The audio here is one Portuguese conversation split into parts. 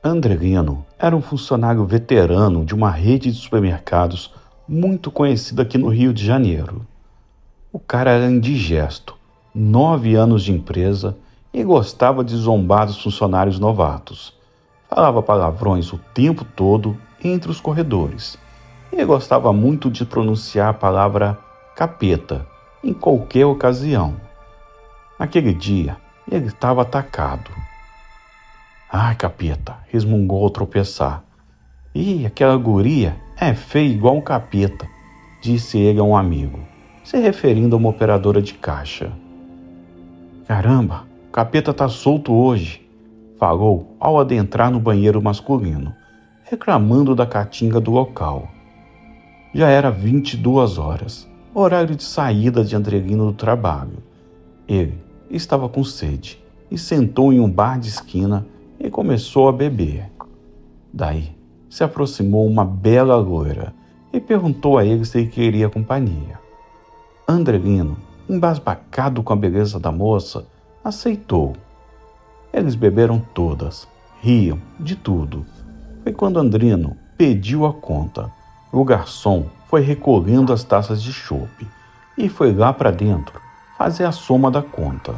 Andrelino era um funcionário veterano de uma rede de supermercados muito conhecida aqui no Rio de Janeiro. O cara era indigesto, 9 anos de empresa e gostava de zombar dos funcionários novatos. Falava palavrões o tempo todo entre os corredores e gostava muito de pronunciar a palavra capeta em qualquer ocasião. Naquele dia, ele estava atacado. Ai, capeta, resmungou ao tropeçar. Ih, aquela guria é feia igual um capeta, disse ele a um amigo, se referindo a uma operadora de caixa. Caramba, o capeta tá solto hoje, falou ao adentrar no banheiro masculino, reclamando da caatinga do local. Já era 22 horas, horário de saída de Andrelino do trabalho. Ele estava com sede e sentou em um bar de esquina e começou a beber. Daí se aproximou uma bela loira e perguntou a ele se ele queria companhia. Andrelino, embasbacado com a beleza da moça, aceitou. Eles beberam todas, riam de tudo. Foi quando Andrelino pediu a conta. O garçom foi recolhendo as taças de chope e foi lá para dentro fazer a soma da conta.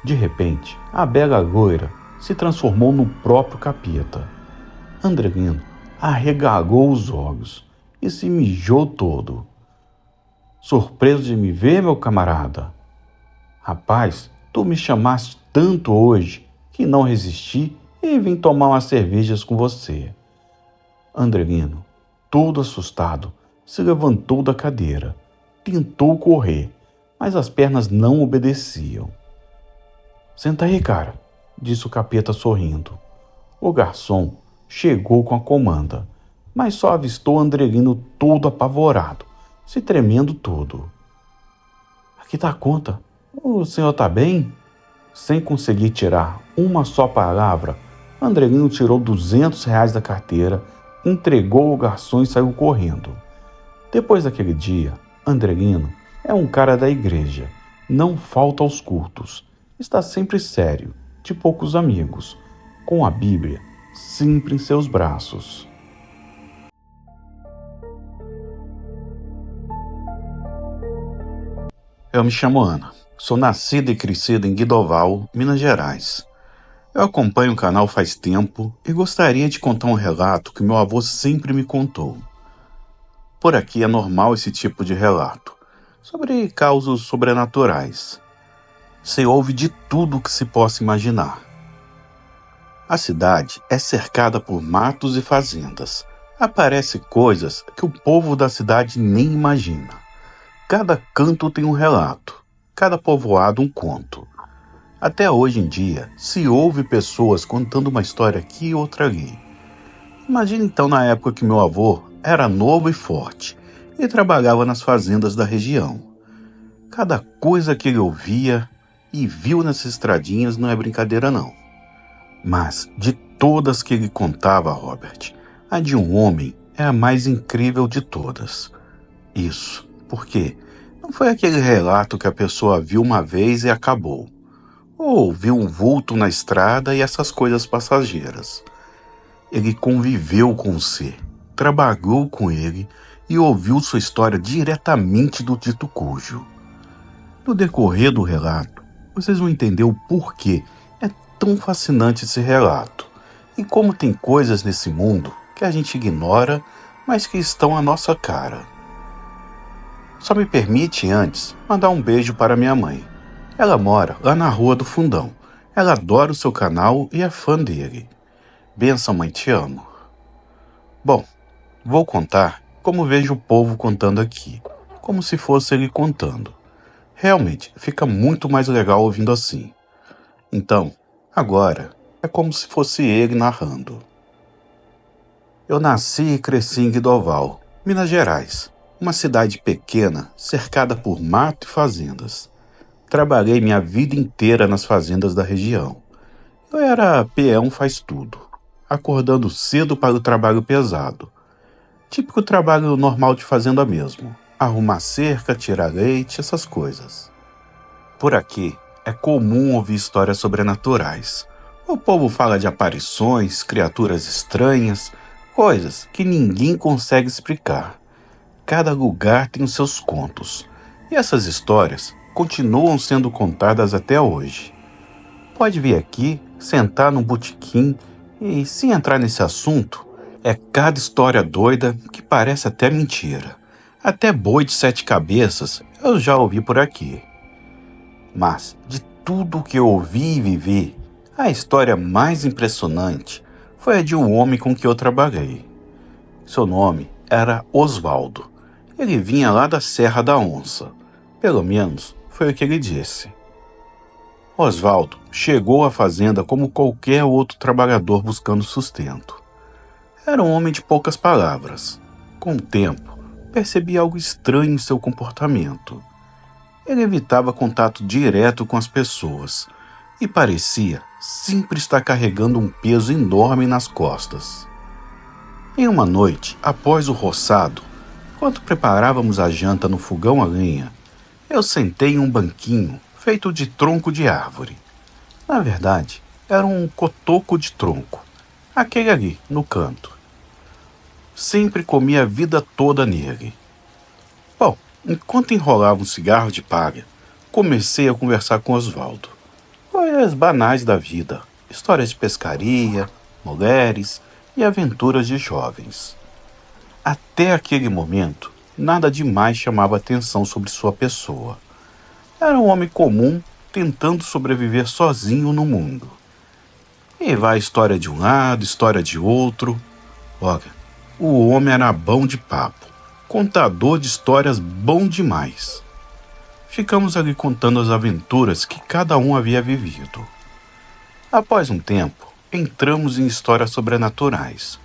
De repente, a bela loira se transformou no próprio capeta. Andrelino arregalou os olhos e se mijou todo. Surpreso de me ver, meu camarada? Rapaz, tu me chamaste tanto hoje que não resisti e vim tomar umas cervejas com você. Andrelino, todo assustado, se levantou da cadeira. Tentou correr, mas as pernas não obedeciam. Senta aí, cara, disse o capeta sorrindo. O garçom chegou com a comanda, mas só avistou Andrelino todo apavorado, se tremendo todo. Aqui tá a conta. O senhor tá bem? Sem conseguir tirar uma só palavra, Andrelino tirou R$ 200 da carteira, entregou ao garçom e saiu correndo. Depois daquele dia, Andrelino é um cara da igreja, não falta aos cultos, está sempre sério, de poucos amigos, com a Bíblia sempre em seus braços. Eu me chamo Ana, sou nascida e crescida em Guidoval, Minas Gerais. Eu acompanho o canal faz tempo e gostaria de contar um relato que meu avô sempre me contou. Por aqui é normal esse tipo de relato, sobre causos sobrenaturais. Se ouve de tudo que se possa imaginar. A cidade é cercada por matos e fazendas. Aparecem coisas que o povo da cidade nem imagina. Cada canto tem um relato, cada povoado um conto. Até hoje em dia, se ouve pessoas contando uma história aqui e outra ali. Imagina então na época que meu avô era novo e forte e trabalhava nas fazendas da região. Cada coisa que ele ouvia e viu nessas estradinhas não é brincadeira não. Mas de todas que ele contava, Robert, a de um homem é a mais incrível de todas. Isso porque não foi aquele relato que a pessoa viu uma vez e acabou. Ou viu um vulto na estrada e essas coisas passageiras. Ele conviveu com o ser, trabalhou com ele e ouviu sua história diretamente do dito cujo. No decorrer do relato, vocês vão entender o porquê é tão fascinante esse relato e como tem coisas nesse mundo que a gente ignora, mas que estão à nossa cara. Só me permite antes mandar um beijo para minha mãe. Ela mora lá na Rua do Fundão. Ela adora o seu canal e é fã dele. Benção, mãe, te amo. Bom, vou contar como vejo o povo contando aqui, como se fosse ele contando. Realmente, fica muito mais legal ouvindo assim. Então, agora, é como se fosse ele narrando. Eu nasci e cresci em Guidoval, Minas Gerais, uma cidade pequena, cercada por mato e fazendas. Trabalhei minha vida inteira nas fazendas da região. Eu era peão faz tudo, acordando cedo para o trabalho pesado. Típico trabalho normal de fazenda mesmo. Arrumar cerca, tirar leite, essas coisas. Por aqui, é comum ouvir histórias sobrenaturais. O povo fala de aparições, criaturas estranhas, coisas que ninguém consegue explicar. Cada lugar tem os seus contos, e essas histórias continuam sendo contadas até hoje. Pode vir aqui, sentar num botequim e, sem entrar nesse assunto, é cada história doida que parece até mentira. Até boi de 7 cabeças eu já ouvi por aqui. Mas, de tudo que eu ouvi e vivi, a história mais impressionante foi a de um homem com que eu trabalhei. Seu nome era Osvaldo. Ele vinha lá da Serra da Onça. Pelo menos foi o que ele disse. Osvaldo chegou à fazenda como qualquer outro trabalhador buscando sustento. Era um homem de poucas palavras. Com o tempo, percebi algo estranho em seu comportamento. Ele evitava contato direto com as pessoas e parecia sempre estar carregando um peso enorme nas costas. Em uma noite, após o roçado, enquanto preparávamos a janta no fogão a lenha, eu sentei em um banquinho feito de tronco de árvore. Na verdade, era um cotoco de tronco, aquele ali, no canto. Sempre comi a vida toda nele. Bom, enquanto enrolava um cigarro de palha, comecei a conversar com Osvaldo. Coisas banais da vida, histórias de pescaria, mulheres e aventuras de jovens. Até aquele momento, nada demais chamava atenção sobre sua pessoa. Era um homem comum tentando sobreviver sozinho no mundo. E vai história de um lado, história de outro. Olha, o homem era bom de papo, contador de histórias bom demais. Ficamos ali contando as aventuras que cada um havia vivido. Após um tempo, entramos em histórias sobrenaturais.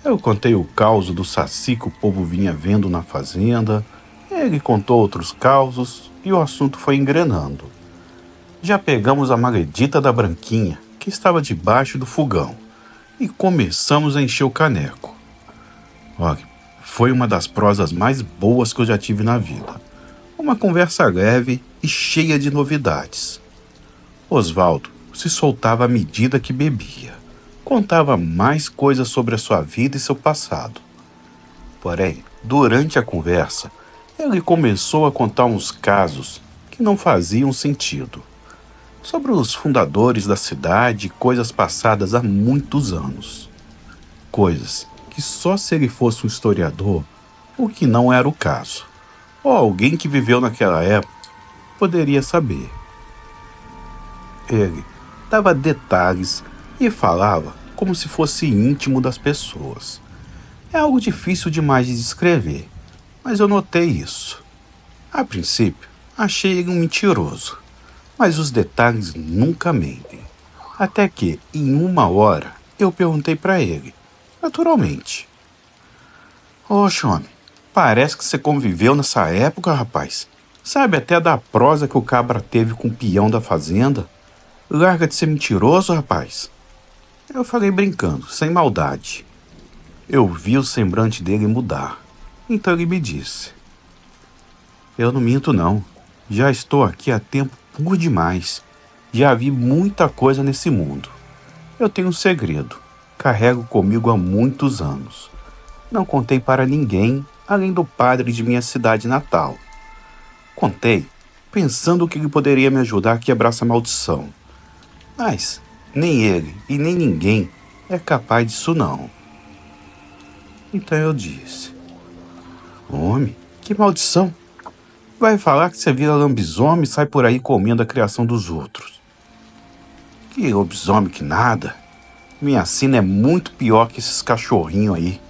Eu contei o caos do saci que o povo vinha vendo na fazenda, ele contou outros causos e o assunto foi engrenando. Já pegamos a maledita da Branquinha, que estava debaixo do fogão, e começamos a encher o caneco. Olha, foi uma das prosas mais boas que eu já tive na vida. Uma conversa leve e cheia de novidades. Osvaldo se soltava à medida que bebia. Contava mais coisas sobre a sua vida e seu passado. Porém, durante a conversa, ele começou a contar uns casos que não faziam sentido. Sobre os fundadores da cidade e coisas passadas há muitos anos. Coisas que só se ele fosse um historiador, o que não era o caso, ou alguém que viveu naquela época, poderia saber. Ele dava detalhes e falava como se fosse íntimo das pessoas. É algo difícil demais de descrever, mas eu notei isso. A princípio, achei ele um mentiroso, mas os detalhes nunca mentem. Até que, em uma hora, eu perguntei para ele, naturalmente. Oxe, homem, parece que você conviveu nessa época, rapaz. Sabe até da prosa que o cabra teve com o peão da fazenda? Larga de ser mentiroso, rapaz. Eu falei brincando, sem maldade. Eu vi o semblante dele mudar. Então ele me disse. Eu não minto não. Já estou aqui há tempo por demais. Já vi muita coisa nesse mundo. Eu tenho um segredo. Carrego comigo há muitos anos. Não contei para ninguém, além do padre de minha cidade natal. Contei, pensando que ele poderia me ajudar a quebrar essa maldição. Mas nem ele e nem ninguém é capaz disso não. Então eu disse, homem, que maldição. Vai falar que você vira lobisomem e sai por aí comendo a criação dos outros. Que lobisomem que nada. Minha sina é muito pior que esses cachorrinhos aí.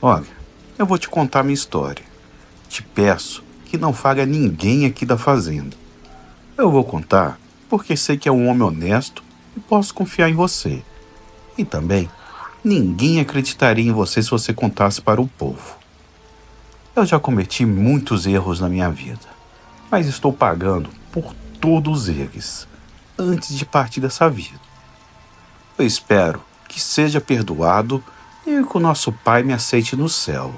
Olha, eu vou te contar minha história. Te peço que não fale a ninguém aqui da fazenda. Eu vou contar porque sei que é um homem honesto e posso confiar em você. E também, ninguém acreditaria em você se você contasse para o povo. Eu já cometi muitos erros na minha vida, mas estou pagando por todos eles antes de partir dessa vida. Eu espero que seja perdoado e que o nosso Pai me aceite no céu.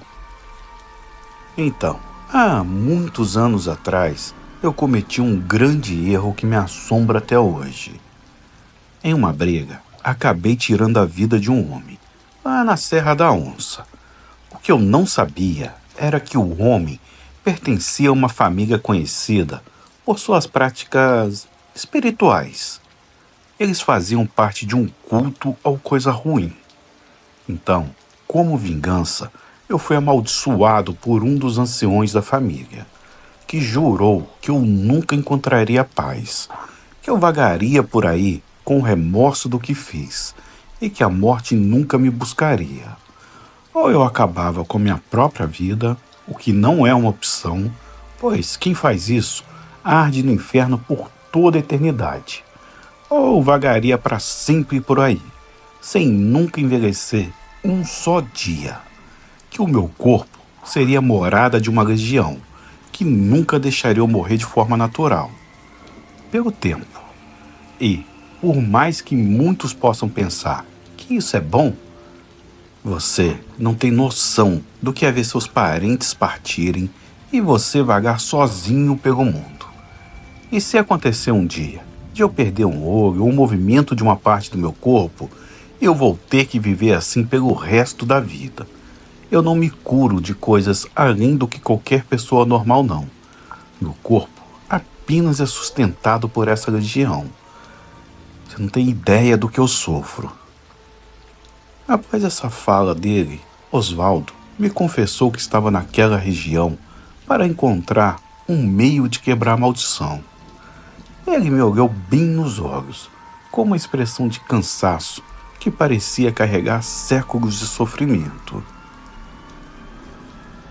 Então, há muitos anos atrás, eu cometi um grande erro que me assombra até hoje. Em uma briga, acabei tirando a vida de um homem, lá na Serra da Onça. O que eu não sabia era que o homem pertencia a uma família conhecida por suas práticas espirituais. Eles faziam parte de um culto ou coisa ruim. Então, como vingança, eu fui amaldiçoado por um dos anciões da família, que jurou que eu nunca encontraria paz, que eu vagaria por aí com o remorso do que fiz e que a morte nunca me buscaria. Ou eu acabava com minha própria vida, o que não é uma opção, pois quem faz isso arde no inferno por toda a eternidade. Ou vagaria para sempre por aí, sem nunca envelhecer um só dia. Que o meu corpo seria morada de uma legião, que nunca deixaria eu morrer de forma natural. Pelo tempo. E, por mais que muitos possam pensar que isso é bom, você não tem noção do que é ver seus parentes partirem e você vagar sozinho pelo mundo. E se acontecer um dia de eu perder um olho ou um movimento de uma parte do meu corpo, eu vou ter que viver assim pelo resto da vida. Eu não me curo de coisas além do que qualquer pessoa normal, não. Meu corpo apenas é sustentado por essa legião. Você não tem ideia do que eu sofro. Após essa fala dele, Osvaldo me confessou que estava naquela região para encontrar um meio de quebrar a maldição. Ele me olhou bem nos olhos, com uma expressão de cansaço que parecia carregar séculos de sofrimento.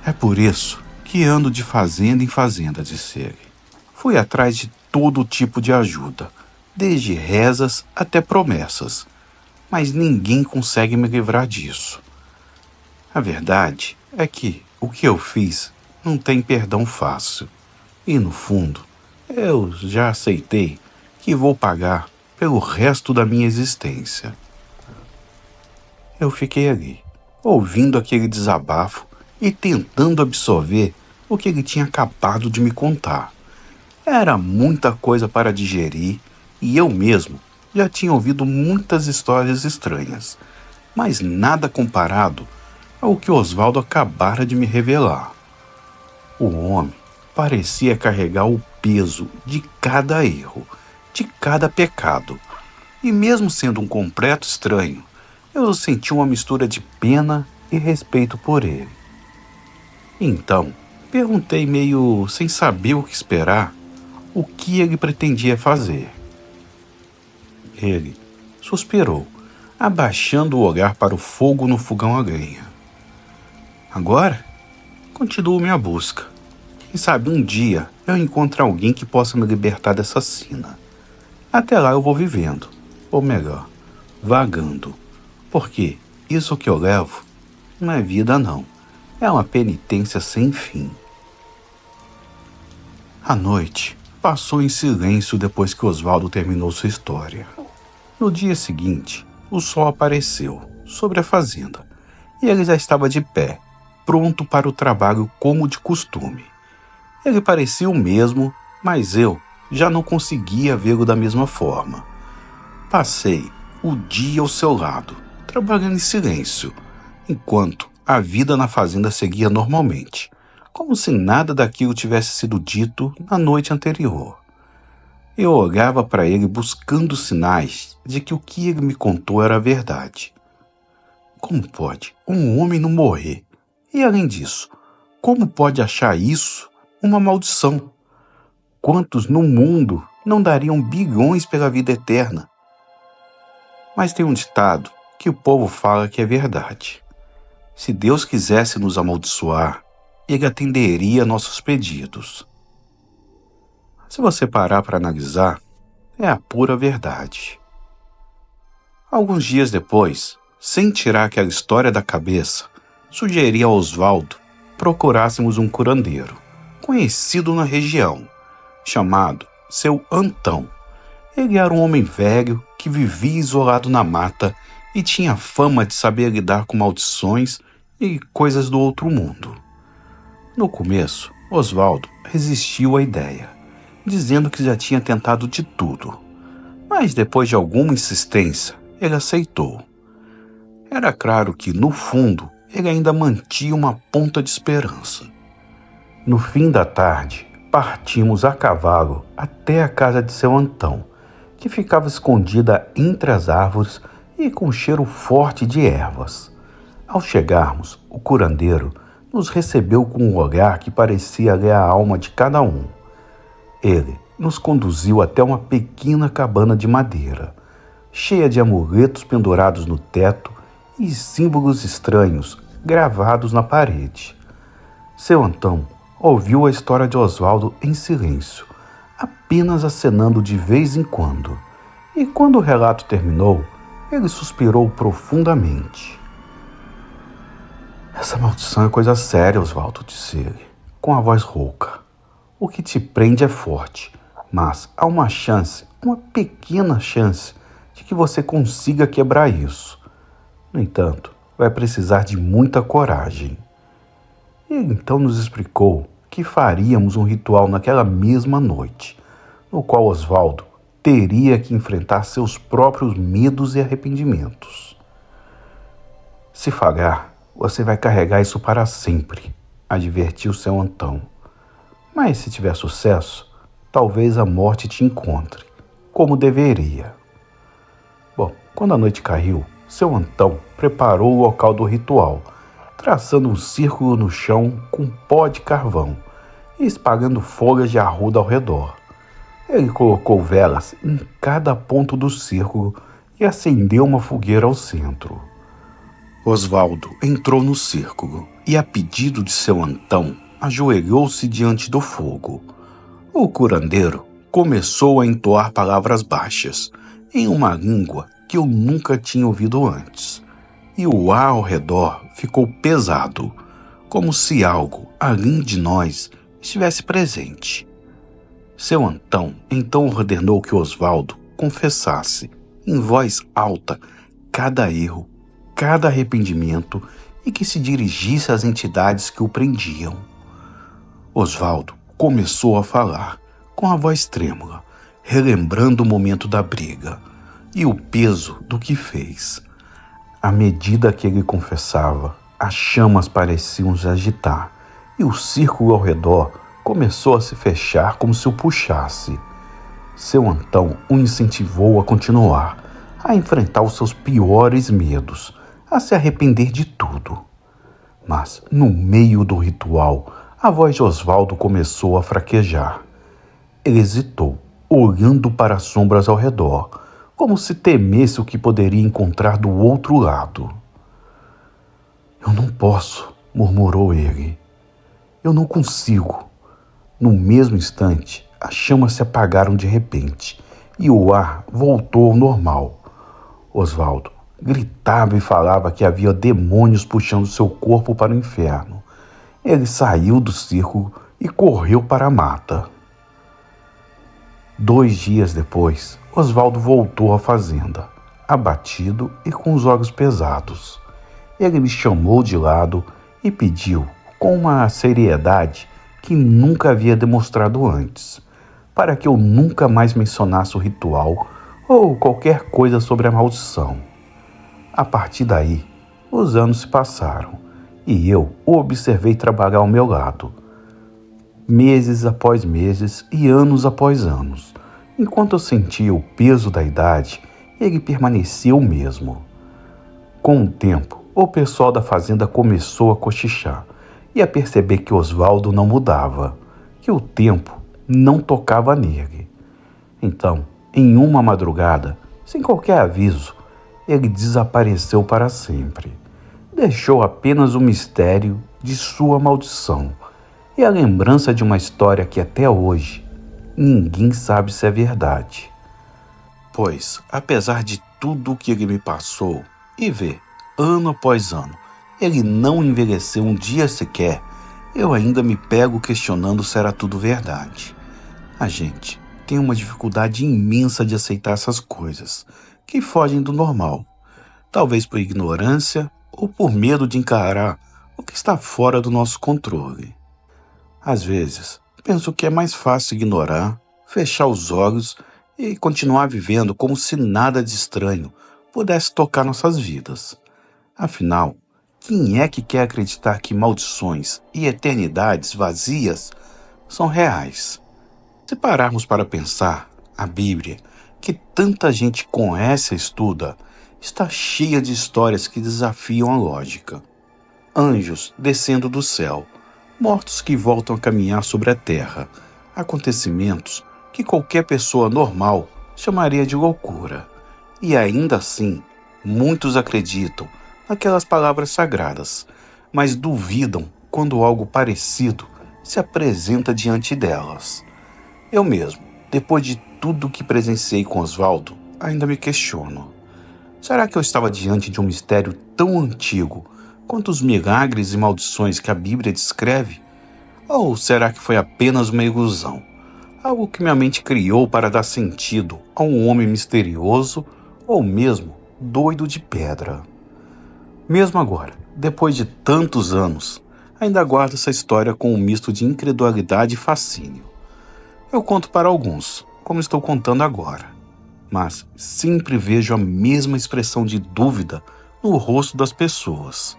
É por isso que ando de fazenda em fazenda, disse ele. Fui atrás de todo tipo de ajuda, desde rezas até promessas, mas ninguém consegue me livrar disso. A verdade é que o que eu fiz não tem perdão fácil. E no fundo, eu já aceitei que vou pagar pelo resto da minha existência. Eu fiquei ali, ouvindo aquele desabafo e tentando absorver o que ele tinha acabado de me contar. Era muita coisa para digerir e eu mesmo já tinha ouvido muitas histórias estranhas, mas nada comparado ao que Osvaldo acabara de me revelar. O homem parecia carregar o peso de cada erro, de cada pecado, e mesmo sendo um completo estranho, eu senti uma mistura de pena e respeito por ele. Então, perguntei meio sem saber o que esperar, o que ele pretendia fazer. Ele suspirou, abaixando o olhar para o fogo no fogão a lenha. Agora, continuo minha busca. Quem sabe um dia eu encontro alguém que possa me libertar dessa sina. Até lá eu vou vivendo, ou melhor, vagando, porque isso que eu levo não é vida não, é uma penitência sem fim. A noite passou em silêncio depois que Osvaldo terminou sua história. No dia seguinte, o sol apareceu sobre a fazenda e ele já estava de pé, pronto para o trabalho como de costume. Ele parecia o mesmo, mas eu já não conseguia vê-lo da mesma forma. Passei o dia ao seu lado, trabalhando em silêncio, enquanto a vida na fazenda seguia normalmente, como se nada daquilo tivesse sido dito na noite anterior. Eu olhava para ele buscando sinais de que o que ele me contou era verdade. Como pode um homem não morrer? E além disso, como pode achar isso uma maldição? Quantos no mundo não dariam bilhões pela vida eterna? Mas tem um ditado que o povo fala que é verdade. Se Deus quisesse nos amaldiçoar, ele atenderia nossos pedidos. Se você parar para analisar, é a pura verdade. Alguns dias depois, sem tirar aquela história da cabeça, sugeri a Osvaldo procurássemos um curandeiro, conhecido na região, chamado Seu Antão. Ele era um homem velho que vivia isolado na mata e tinha fama de saber lidar com maldições e coisas do outro mundo. No começo, Osvaldo resistiu à ideia, dizendo que já tinha tentado de tudo, Mas depois de alguma insistência, ele aceitou. Era claro que, no fundo, ele ainda mantinha uma ponta de esperança. No fim da tarde, partimos a cavalo até a casa de seu Antão, que ficava escondida entre as árvores e com cheiro forte de ervas. Ao chegarmos, o curandeiro nos recebeu com um olhar que parecia ler a alma de cada um. Ele nos conduziu até uma pequena cabana de madeira, cheia de amuletos pendurados no teto e símbolos estranhos gravados na parede. Seu Antão ouviu a história de Osvaldo em silêncio, apenas acenando de vez em quando. E quando o relato terminou, ele suspirou profundamente. Essa maldição é coisa séria, Osvaldo, disse ele, com a voz rouca. O que te prende é forte, mas há uma chance, uma pequena chance, de que você consiga quebrar isso. No entanto, vai precisar de muita coragem. Ele então nos explicou que faríamos um ritual naquela mesma noite, no qual Osvaldo teria que enfrentar seus próprios medos e arrependimentos. Se falhar, você vai carregar isso para sempre, advertiu seu Antão. Mas se tiver sucesso, talvez a morte te encontre, como deveria. Bom, quando a noite caiu, seu Antão preparou o local do ritual, traçando um círculo no chão com pó de carvão e espalhando folhas de arruda ao redor. Ele colocou velas em cada ponto do círculo e acendeu uma fogueira ao centro. Osvaldo entrou no círculo e, a pedido de seu Antão, ajoelhou-se diante do fogo. O curandeiro começou a entoar palavras baixas, em uma língua que eu nunca tinha ouvido antes, e o ar ao redor ficou pesado, como se algo, além de nós, estivesse presente. Seu Antão então ordenou que Osvaldo confessasse, em voz alta, cada erro, cada arrependimento e que se dirigisse às entidades que o prendiam. Osvaldo começou a falar, com a voz trêmula, relembrando o momento da briga e o peso do que fez. À medida que ele confessava, as chamas pareciam se agitar e o círculo ao redor começou a se fechar como se o puxasse. Seu Antão o incentivou a continuar, a enfrentar os seus piores medos, a se arrepender de tudo. Mas, no meio do ritual, a voz de Osvaldo começou a fraquejar. Ele hesitou, olhando para as sombras ao redor, como se temesse o que poderia encontrar do outro lado. Eu não posso, murmurou ele. Eu não consigo. No mesmo instante, as chamas se apagaram de repente e o ar voltou ao normal. Osvaldo gritava e falava que havia demônios puxando seu corpo para o inferno. Ele saiu do círculo e correu para a mata. 2 dias depois, Osvaldo voltou à fazenda, abatido e com os olhos pesados. Ele me chamou de lado e pediu, com uma seriedade que nunca havia demonstrado antes, para que eu nunca mais mencionasse o ritual ou qualquer coisa sobre a maldição. A partir daí, os anos se passaram e eu o observei trabalhar ao meu lado. Meses após meses e anos após anos. Enquanto eu sentia o peso da idade, ele permanecia o mesmo. Com o tempo, o pessoal da fazenda começou a cochichar e a perceber que Osvaldo não mudava, que o tempo não tocava nele. Então, em uma madrugada, sem qualquer aviso, ele desapareceu para sempre. Deixou apenas o mistério de sua maldição e a lembrança de uma história que até hoje ninguém sabe se é verdade. Pois, apesar de tudo o que ele me passou, e ver, ano após ano, ele não envelheceu um dia sequer, eu ainda me pego questionando se era tudo verdade. A gente tem uma dificuldade imensa de aceitar essas coisas, que fogem do normal. Talvez por ignorância ou por medo de encarar o que está fora do nosso controle. Às vezes, penso que é mais fácil ignorar, fechar os olhos e continuar vivendo como se nada de estranho pudesse tocar nossas vidas. Afinal, quem é que quer acreditar que maldições e eternidades vazias são reais? Se pararmos para pensar, a Bíblia, que tanta gente conhece e estuda, está cheia de histórias que desafiam a lógica. Anjos descendo do céu, mortos que voltam a caminhar sobre a terra, acontecimentos que qualquer pessoa normal chamaria de loucura. E ainda assim, muitos acreditam naquelas palavras sagradas, mas duvidam quando algo parecido se apresenta diante delas. Eu mesmo, depois de tudo que presenciei com Oswaldo, ainda me questiono. Será que eu estava diante de um mistério tão antigo quanto os milagres e maldições que a Bíblia descreve? Ou será que foi apenas uma ilusão? Algo que minha mente criou para dar sentido a um homem misterioso ou mesmo doido de pedra? Mesmo agora, depois de tantos anos, ainda guardo essa história com um misto de incredulidade e fascínio. Eu conto para alguns, como estou contando agora, mas sempre vejo a mesma expressão de dúvida no rosto das pessoas.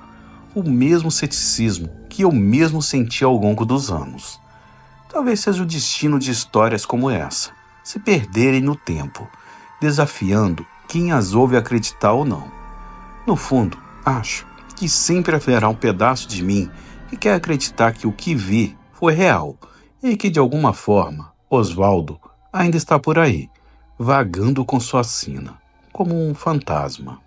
O mesmo ceticismo que eu mesmo senti ao longo dos anos. Talvez seja o destino de histórias como essa, se perderem no tempo, desafiando quem as ouve acreditar ou não. No fundo, acho que sempre haverá um pedaço de mim que quer acreditar que o que vi foi real e que, de alguma forma, Oswaldo ainda está por aí, vagando com sua sina, como um fantasma.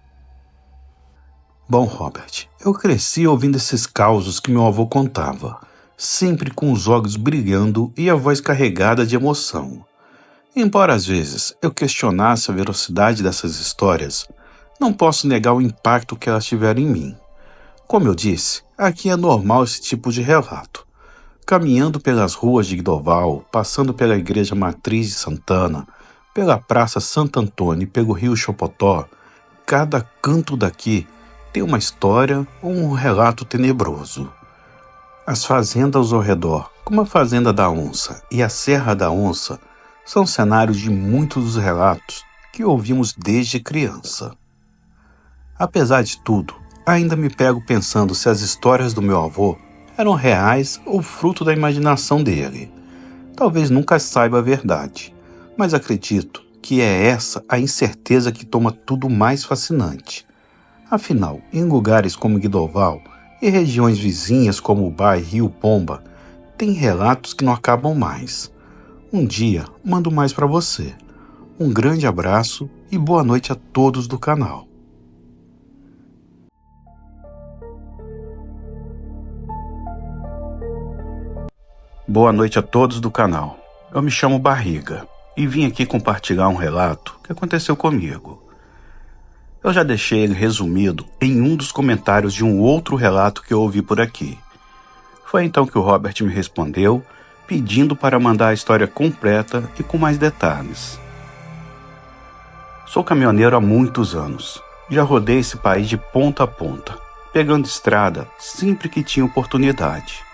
Bom, Robert, eu cresci ouvindo esses causos que meu avô contava, sempre com os olhos brilhando e a voz carregada de emoção. Embora às vezes eu questionasse a veracidade dessas histórias, não posso negar o impacto que elas tiveram em mim. Como eu disse, aqui é normal esse tipo de relato. Caminhando pelas ruas de Guidoval, passando pela Igreja Matriz de Santana, pela Praça Santo Antônio e pelo Rio Chopotó, cada canto daqui tem uma história ou um relato tenebroso. As fazendas ao redor, como a Fazenda da Onça e a Serra da Onça, são cenários de muitos dos relatos que ouvimos desde criança. Apesar de tudo, ainda me pego pensando se as histórias do meu avô eram reais ou fruto da imaginação dele. Talvez nunca saiba a verdade, mas acredito que é essa a incerteza que toma tudo mais fascinante. Afinal, em lugares como Guidoval e regiões vizinhas como o bairro Rio Pomba, tem relatos que não acabam mais. Um dia mando mais para você. Um grande abraço e boa noite a todos do canal. Boa noite a todos do canal. Eu me chamo Barriga e vim aqui compartilhar um relato que aconteceu comigo. Eu já deixei ele resumido em um dos comentários de um outro relato que eu ouvi por aqui. Foi então que o Robert me respondeu, pedindo para mandar a história completa e com mais detalhes. Sou caminhoneiro há muitos anos. Já rodei esse país de ponta a ponta, pegando estrada sempre que tinha oportunidade.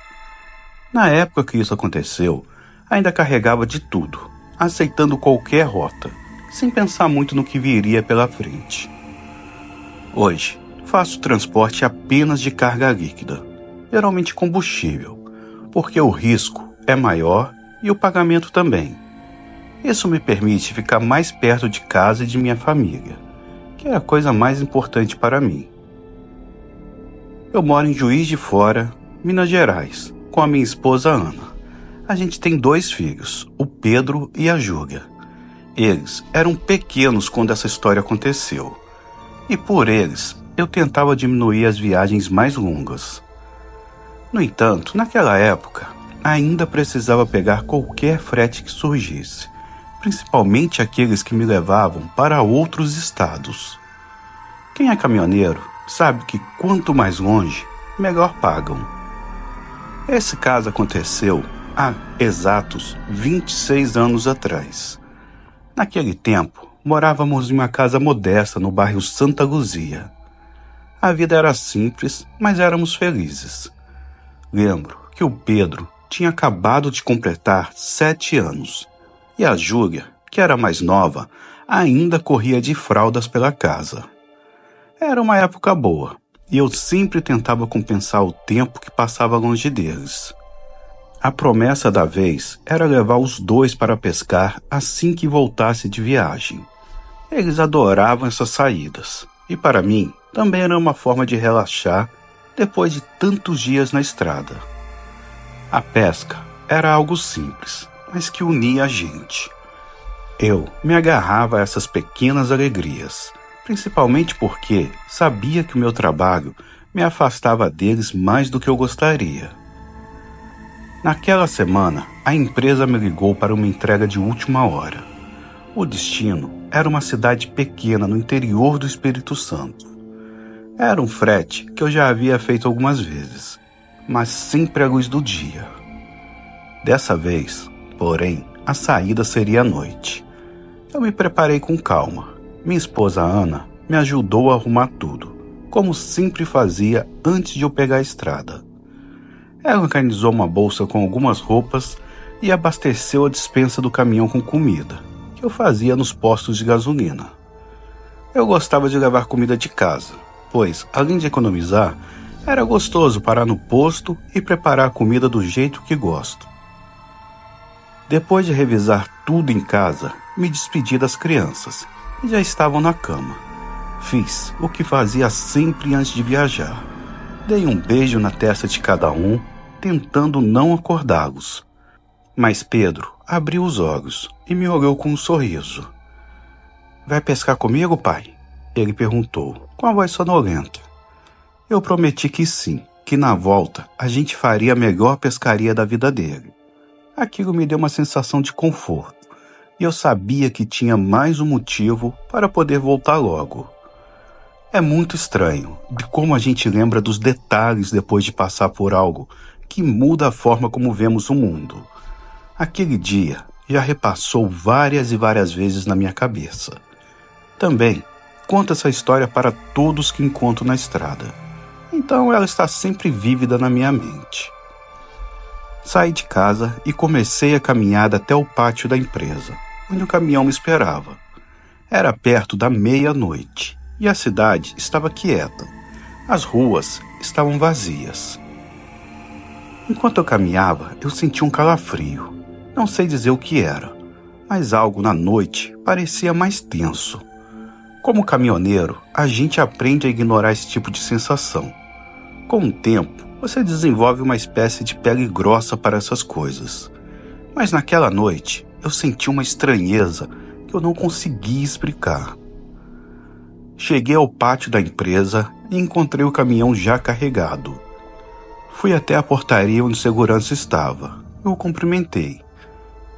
Na época que isso aconteceu, ainda carregava de tudo, aceitando qualquer rota, sem pensar muito no que viria pela frente. Hoje, faço transporte apenas de carga líquida, geralmente combustível, porque o risco é maior e o pagamento também. Isso me permite ficar mais perto de casa e de minha família, que é a coisa mais importante para mim. Eu moro em Juiz de Fora, Minas Gerais, com a minha esposa Ana. A gente tem 2 filhos, o Pedro e a Júlia. Eles eram pequenos quando essa história aconteceu. E por eles, eu tentava diminuir as viagens mais longas. No entanto, naquela época, ainda precisava pegar qualquer frete que surgisse, principalmente aqueles que me levavam para outros estados. Quem é caminhoneiro sabe que quanto mais longe, melhor pagam. Esse caso aconteceu há exatos 26 anos atrás. Naquele tempo, morávamos em uma casa modesta no bairro Santa Luzia. A vida era simples, mas éramos felizes. Lembro que o Pedro tinha acabado de completar 7 anos e a Júlia, que era mais nova, ainda corria de fraldas pela casa. Era uma época boa, e eu sempre tentava compensar o tempo que passava longe deles. A promessa da vez era levar os dois para pescar assim que voltasse de viagem. Eles adoravam essas saídas, e para mim também era uma forma de relaxar depois de tantos dias na estrada. A pesca era algo simples, mas que unia a gente. Eu me agarrava a essas pequenas alegrias, principalmente porque sabia que o meu trabalho me afastava deles mais do que eu gostaria. Naquela semana, a empresa me ligou para uma entrega de última hora. O destino era uma cidade pequena no interior do Espírito Santo. Era um frete que eu já havia feito algumas vezes, mas sempre à luz do dia. Dessa vez, porém, a saída seria à noite. Eu me preparei com calma. Minha esposa Ana me ajudou a arrumar tudo, como sempre fazia antes de eu pegar a estrada. Ela organizou uma bolsa com algumas roupas e abasteceu a despensa do caminhão com comida, que eu fazia nos postos de gasolina. Eu gostava de levar comida de casa, pois, além de economizar, era gostoso parar no posto e preparar a comida do jeito que gosto. Depois de revisar tudo em casa, me despedi das crianças, que já estavam na cama. Fiz o que fazia sempre antes de viajar. Dei um beijo na testa de cada um, tentando não acordá-los. Mas Pedro abriu os olhos e me olhou com um sorriso. "Vai pescar comigo, pai?" Ele perguntou, com a voz sonolenta. Eu prometi que sim, que na volta a gente faria a melhor pescaria da vida dele. Aquilo me deu uma sensação de conforto, e eu sabia que tinha mais um motivo para poder voltar logo. É muito estranho de como a gente lembra dos detalhes depois de passar por algo que muda a forma como vemos o mundo. Aquele dia já repassou várias e várias vezes na minha cabeça. Também conto essa história para todos que encontro na estrada, então ela está sempre vívida na minha mente. Saí de casa e comecei a caminhada até o pátio da empresa, onde o caminhão me esperava. Era perto da meia-noite e a cidade estava quieta. As ruas estavam vazias. Enquanto eu caminhava, eu senti um calafrio. Não sei dizer o que era, mas algo na noite parecia mais tenso. Como caminhoneiro, a gente aprende a ignorar esse tipo de sensação. Com o tempo, você desenvolve uma espécie de pele grossa para essas coisas. Mas naquela noite, eu senti uma estranheza que eu não conseguia explicar. Cheguei ao pátio da empresa e encontrei o caminhão já carregado. Fui até a portaria onde o segurança estava. Eu o cumprimentei.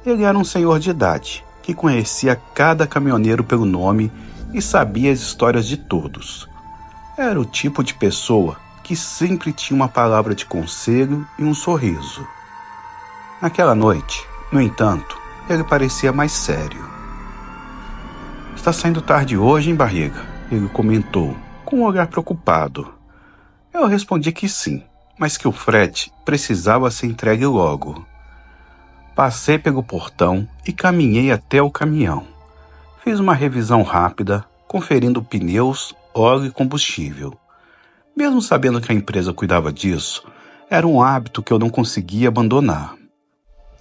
Ele era um senhor de idade, que conhecia cada caminhoneiro pelo nome e sabia as histórias de todos. Era o tipo de pessoa que sempre tinha uma palavra de conselho e um sorriso. Naquela noite, no entanto, ele parecia mais sério. "Está saindo tarde hoje, hein, barriga?" Ele comentou, com um olhar preocupado. Eu respondi que sim, mas que o frete precisava ser entregue logo. Passei pelo portão e caminhei até o caminhão. Fiz uma revisão rápida, conferindo pneus, óleo e combustível. Mesmo sabendo que a empresa cuidava disso, era um hábito que eu não conseguia abandonar.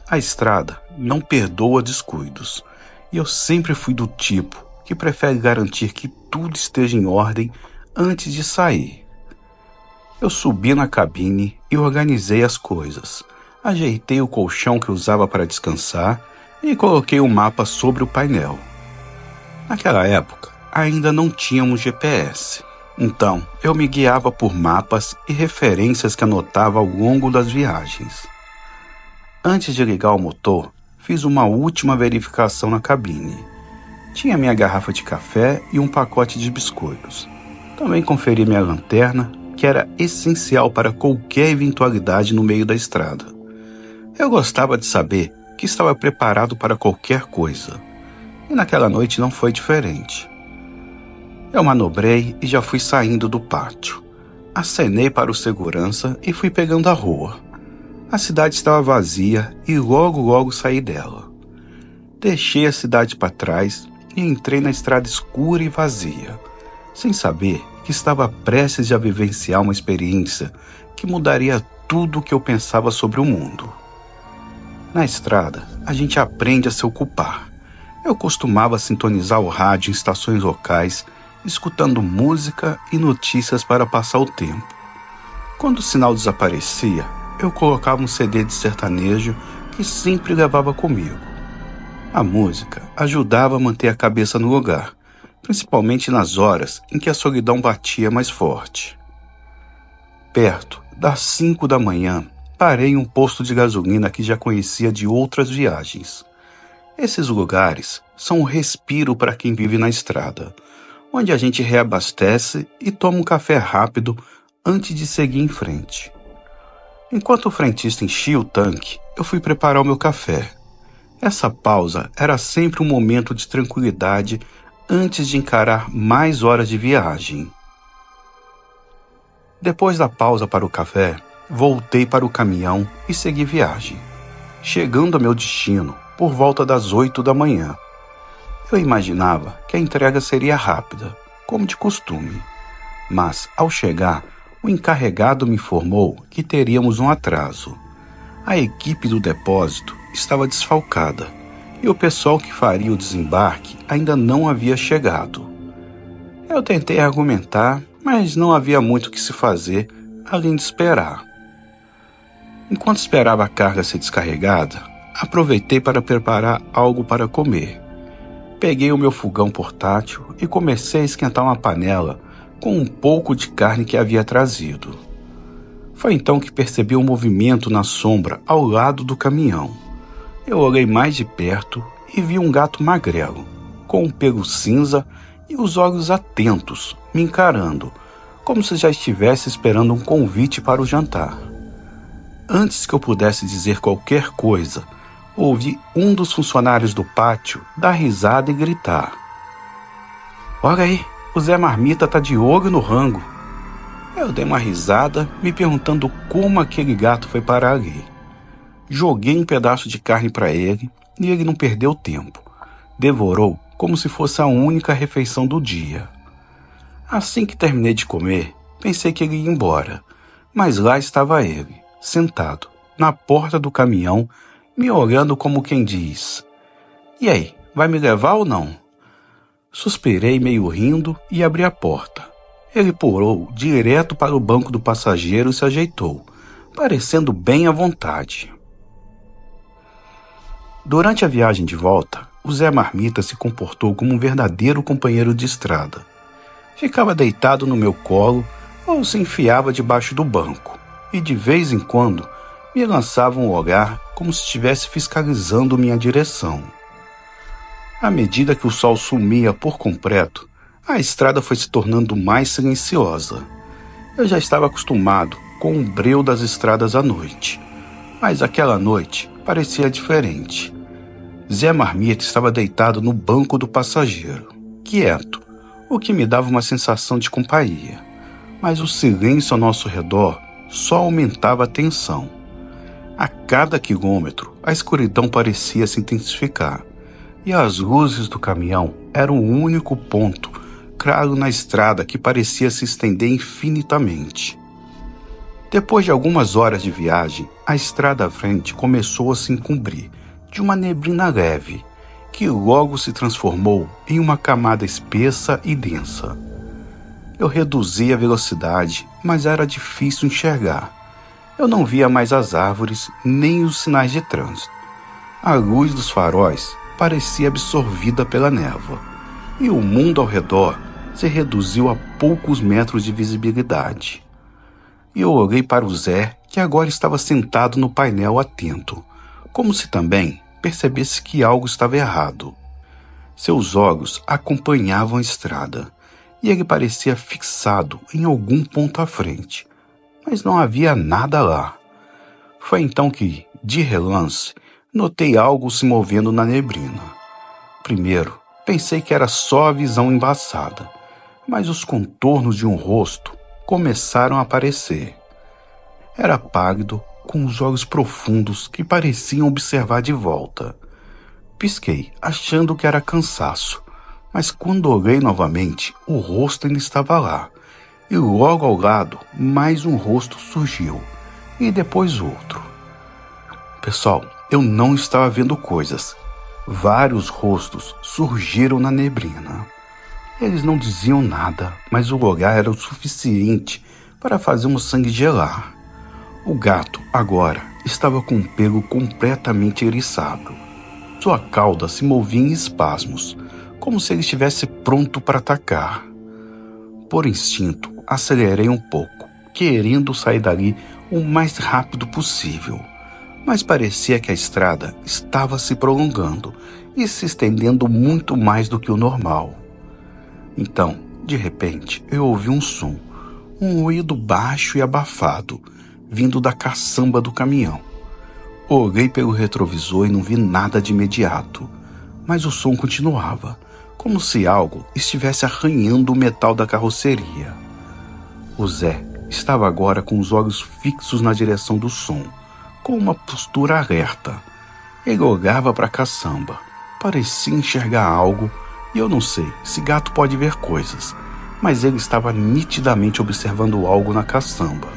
A estrada não perdoa descuidos, e eu sempre fui do tipo que prefere garantir que tudo esteja em ordem antes de sair. Eu subi na cabine e organizei as coisas. Ajeitei o colchão que usava para descansar e coloquei o mapa sobre o painel. Naquela época, ainda não tínhamos GPS. Então, eu me guiava por mapas e referências que anotava ao longo das viagens. Antes de ligar o motor, fiz uma última verificação na cabine. Tinha minha garrafa de café e um pacote de biscoitos. Também conferi minha lanterna, que era essencial para qualquer eventualidade no meio da estrada. Eu gostava de saber que estava preparado para qualquer coisa. E naquela noite não foi diferente. Eu manobrei e já fui saindo do pátio. Acenei para o segurança e fui pegando a rua. A cidade estava vazia e logo saí dela. Deixei a cidade para trás e entrei na estrada escura e vazia, sem saber que estava prestes a vivenciar uma experiência que mudaria tudo o que eu pensava sobre o mundo. Na estrada, a gente aprende a se ocupar. Eu costumava sintonizar o rádio em estações locais, escutando música e notícias para passar o tempo. Quando o sinal desaparecia, eu colocava um CD de sertanejo que sempre levava comigo. A música ajudava a manter a cabeça no lugar, principalmente nas horas em que a solidão batia mais forte. Perto das 5 da manhã, parei em um posto de gasolina que já conhecia de outras viagens. Esses lugares são um respiro para quem vive na estrada, onde a gente reabastece e toma um café rápido antes de seguir em frente. Enquanto o frentista enchia o tanque, eu fui preparar o meu café. Essa pausa era sempre um momento de tranquilidade antes de encarar mais horas de viagem. Depois da pausa para o café, voltei para o caminhão e segui viagem, chegando ao meu destino por volta das 8 da manhã. Eu imaginava que a entrega seria rápida, como de costume, mas ao chegar, o encarregado me informou que teríamos um atraso. A equipe do depósito estava desfalcada e o pessoal que faria o desembarque ainda não havia chegado. Eu tentei argumentar, mas não havia muito o que se fazer além de esperar. Enquanto esperava a carga ser descarregada, aproveitei para preparar algo para comer. Peguei o meu fogão portátil e comecei a esquentar uma panela com um pouco de carne que havia trazido. Foi então que percebi um movimento na sombra ao lado do caminhão. Eu olhei mais de perto e vi um gato magrelo, com um pelo cinza e os olhos atentos, me encarando, como se já estivesse esperando um convite para o jantar. Antes que eu pudesse dizer qualquer coisa, ouvi um dos funcionários do pátio dar risada e gritar: "Olha aí, o Zé Marmita tá de olho no rango." Eu dei uma risada, me perguntando como aquele gato foi parar ali. Joguei um pedaço de carne para ele e ele não perdeu tempo. Devorou como se fosse a única refeição do dia. Assim que terminei de comer, pensei que ele ia embora, mas lá estava ele, sentado, na porta do caminhão, me olhando como quem diz: "E aí, vai me levar ou não?" Suspirei meio rindo e abri a porta. Ele pulou direto para o banco do passageiro e se ajeitou, parecendo bem à vontade. Durante a viagem de volta, o Zé Marmita se comportou como um verdadeiro companheiro de estrada. Ficava deitado no meu colo ou se enfiava debaixo do banco e de vez em quando me lançava um olhar como se estivesse fiscalizando minha direção. À medida que o sol sumia por completo, a estrada foi se tornando mais silenciosa. Eu já estava acostumado com o breu das estradas à noite, mas aquela noite parecia diferente. Zé Marmita estava deitado no banco do passageiro, quieto, o que me dava uma sensação de companhia, mas o silêncio ao nosso redor só aumentava a tensão. A cada quilômetro, a escuridão parecia se intensificar, e as luzes do caminhão eram o único ponto claro na estrada que parecia se estender infinitamente. Depois de algumas horas de viagem, a estrada à frente começou a se encobrir de uma neblina leve, que logo se transformou em uma camada espessa e densa. Eu reduzi a velocidade, mas era difícil enxergar. Eu não via mais as árvores nem os sinais de trânsito. A luz dos faróis parecia absorvida pela névoa, e o mundo ao redor se reduziu a poucos metros de visibilidade. E eu olhei para o Zé, que agora estava sentado no painel atento, como se também percebesse que algo estava errado. Seus olhos acompanhavam a estrada, e ele parecia fixado em algum ponto à frente, mas não havia nada lá. Foi então que, de relance, notei algo se movendo na neblina. Primeiro, pensei que era só a visão embaçada, mas os contornos de um rosto começaram a aparecer. Era pálido, com os olhos profundos que pareciam observar de volta. Pisquei, achando que era cansaço, mas quando olhei novamente, o rosto ainda estava lá. E logo ao lado, mais um rosto surgiu, e depois outro. Pessoal, eu não estava vendo coisas. Vários rostos surgiram na neblina. Eles não diziam nada, mas o olhar era o suficiente para fazer um sangue gelar. O gato, agora, estava com o pelo completamente eriçado. Sua cauda se movia em espasmos, como se ele estivesse pronto para atacar. Por instinto, acelerei um pouco, querendo sair dali o mais rápido possível. Mas parecia que a estrada estava se prolongando e se estendendo muito mais do que o normal. Então, de repente, eu ouvi um som, um ruído baixo e abafado, vindo da caçamba do caminhão. Olhei pelo retrovisor e não vi nada de imediato, mas o som continuava, como se algo estivesse arranhando o metal da carroceria. O Zé estava agora com os olhos fixos na direção do som, com uma postura alerta. Ele olhava para a caçamba, parecia enxergar algo, e eu não sei se gato pode ver coisas, mas ele estava nitidamente observando algo na caçamba.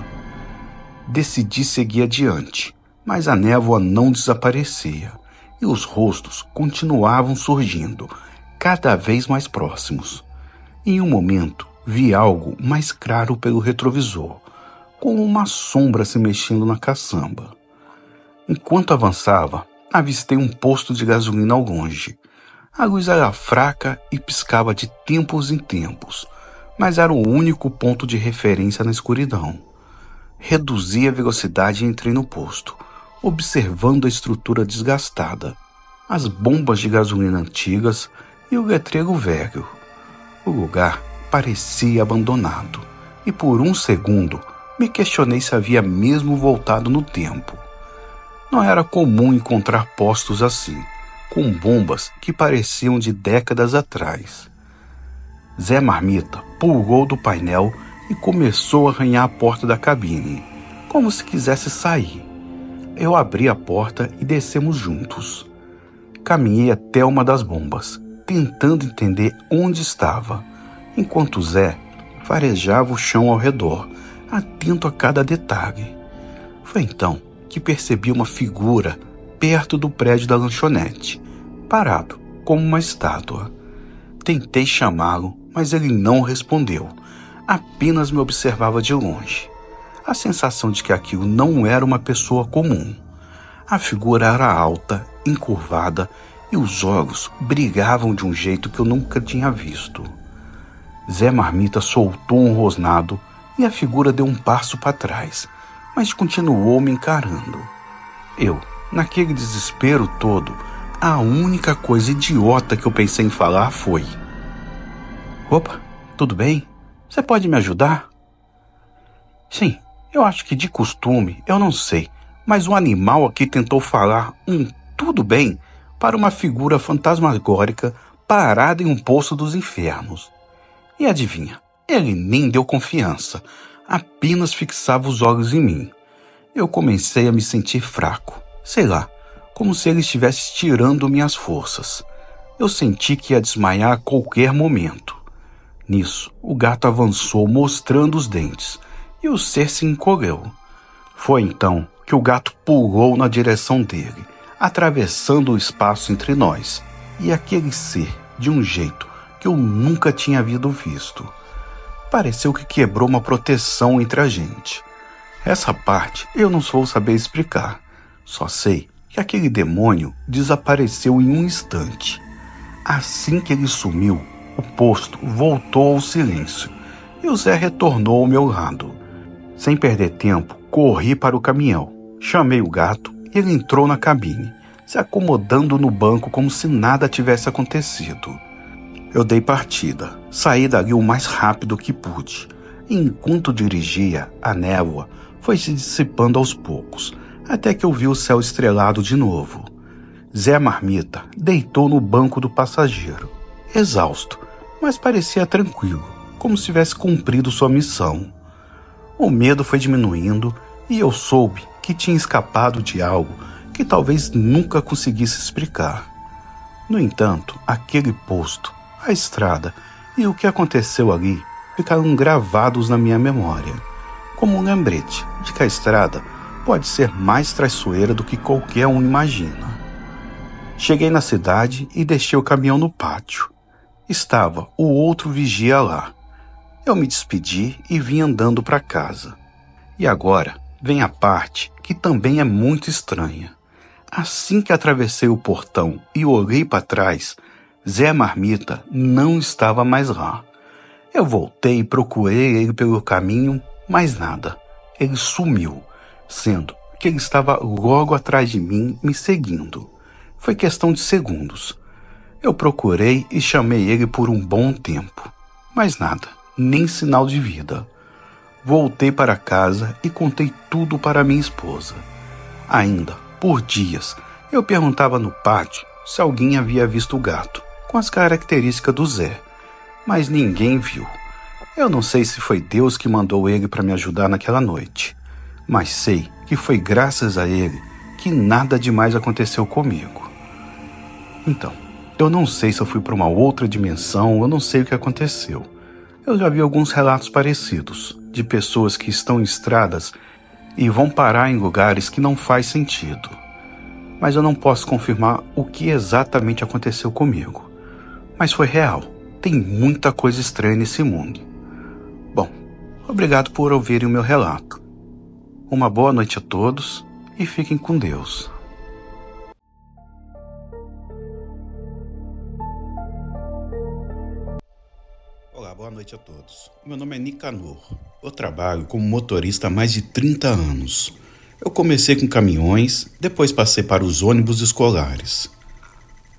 Decidi seguir adiante, mas a névoa não desaparecia, e os rostos continuavam surgindo, cada vez mais próximos. Em um momento, vi algo mais claro pelo retrovisor, como uma sombra se mexendo na caçamba. Enquanto avançava, avistei um posto de gasolina ao longe. A luz era fraca e piscava de tempos em tempos, mas era o único ponto de referência na escuridão. Reduzi a velocidade e entrei no posto, observando a estrutura desgastada, as bombas de gasolina antigas e o letreiro velho. O lugar parecia abandonado, e por um segundo me questionei se havia mesmo voltado no tempo. Não era comum encontrar postos assim, com bombas que pareciam de décadas atrás. Zé Marmita pulou do painel e começou a arranhar a porta da cabine, como se quisesse sair. Eu abri a porta e descemos juntos. Caminhei até uma das bombas, tentando entender onde estava, enquanto Zé farejava o chão ao redor, atento a cada detalhe. Foi então que percebi uma figura perto do prédio da lanchonete, parado como uma estátua. Tentei chamá-lo, mas ele não respondeu, apenas me observava de longe. A sensação de que aquilo não era uma pessoa comum. A figura era alta, encurvada, e os olhos brilhavam de um jeito que eu nunca tinha visto. Zé Marmita soltou um rosnado e a figura deu um passo para trás, mas continuou me encarando. Eu, naquele desespero todo, a única coisa idiota que eu pensei em falar foi: "Opa, tudo bem? Você pode me ajudar?" Sim, eu acho que de costume, eu não sei, mas o animal aqui tentou falar um "tudo bem" para uma figura fantasmagórica parada em um poço dos infernos. E adivinha, ele nem deu confiança, apenas fixava os olhos em mim. Eu comecei a me sentir fraco, sei lá, como se ele estivesse tirando minhas forças. Eu senti que ia desmaiar a qualquer momento. Nisso, o gato avançou mostrando os dentes, e o ser se encolheu. Foi então que o gato pulou na direção dele, atravessando o espaço entre nós, e aquele ser, de um jeito que eu nunca tinha havido visto. Pareceu que quebrou uma proteção entre a gente. Essa parte eu não vou saber explicar, só sei que aquele demônio desapareceu em um instante. Assim que ele sumiu, o posto voltou ao silêncio e o Zé retornou ao meu lado. Sem perder tempo, corri para o caminhão, chamei o gato e ele entrou na cabine, se acomodando no banco como se nada tivesse acontecido. Eu dei partida, saí dali o mais rápido que pude, e enquanto dirigia, a névoa foi se dissipando aos poucos, até que eu vi o céu estrelado de novo. Zé Marmita deitou no banco do passageiro, exausto, mas parecia tranquilo, como se tivesse cumprido sua missão. O medo foi diminuindo e eu soube que tinha escapado de algo que talvez nunca conseguisse explicar. No entanto, aquele posto, a estrada e o que aconteceu ali ficaram gravados na minha memória, como um lembrete de que a estrada pode ser mais traiçoeira do que qualquer um imagina. Cheguei na cidade e deixei o caminhão no pátio. Estava o outro vigia lá. Eu me despedi e vim andando para casa. E agora vem a parte que também é muito estranha. Assim que atravessei o portão e olhei para trás, Zé Marmita não estava mais lá. Eu voltei e procurei ele pelo caminho, mas nada. Ele sumiu, sendo que ele estava logo atrás de mim, me seguindo. Foi questão de segundos. Eu procurei e chamei ele por um bom tempo, mas nada, nem sinal de vida. Voltei para casa e contei tudo para minha esposa. Ainda, por dias, eu perguntava no pátio se alguém havia visto o gato, com as características do Zé, mas ninguém viu. Eu não sei se foi Deus que mandou ele para me ajudar naquela noite, mas sei que foi graças a ele que nada demais aconteceu comigo. Então, eu não sei se eu fui para uma outra dimensão, eu não sei o que aconteceu. Eu já vi alguns relatos parecidos, de pessoas que estão em estradas e vão parar em lugares que não faz sentido. Mas eu não posso confirmar o que exatamente aconteceu comigo. Mas foi real. Tem muita coisa estranha nesse mundo. Bom, obrigado por ouvirem o meu relato. Uma boa noite a todos e fiquem com Deus. Olá, boa noite a todos. Meu nome é Nicanor. Eu trabalho como motorista há mais de 30 anos. Eu comecei com caminhões, depois passei para os ônibus escolares.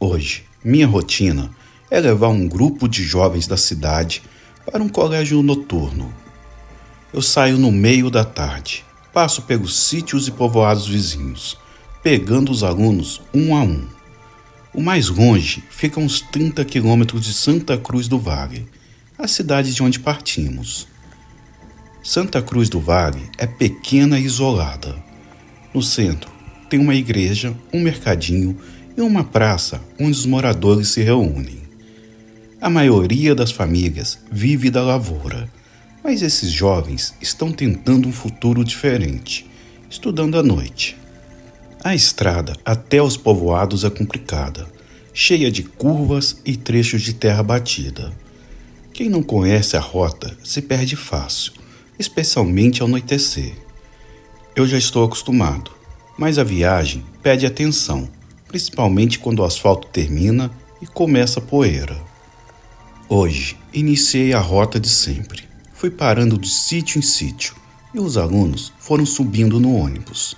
Hoje, minha rotina é levar um grupo de jovens da cidade para um colégio noturno. Eu saio no meio da tarde, passo pelos sítios e povoados vizinhos, pegando os alunos um a um. O mais longe fica a uns 30 quilômetros de Santa Cruz do Vale, a cidade de onde partimos. Santa Cruz do Vale é pequena e isolada. No centro, tem uma igreja, um mercadinho e uma praça onde os moradores se reúnem. A maioria das famílias vive da lavoura, mas esses jovens estão tentando um futuro diferente, estudando à noite. A estrada até os povoados é complicada, cheia de curvas e trechos de terra batida. Quem não conhece a rota se perde fácil, especialmente ao anoitecer. Eu já estou acostumado, mas a viagem pede atenção, principalmente quando o asfalto termina e começa a poeira. Hoje, iniciei a rota de sempre. Fui parando de sítio em sítio e os alunos foram subindo no ônibus.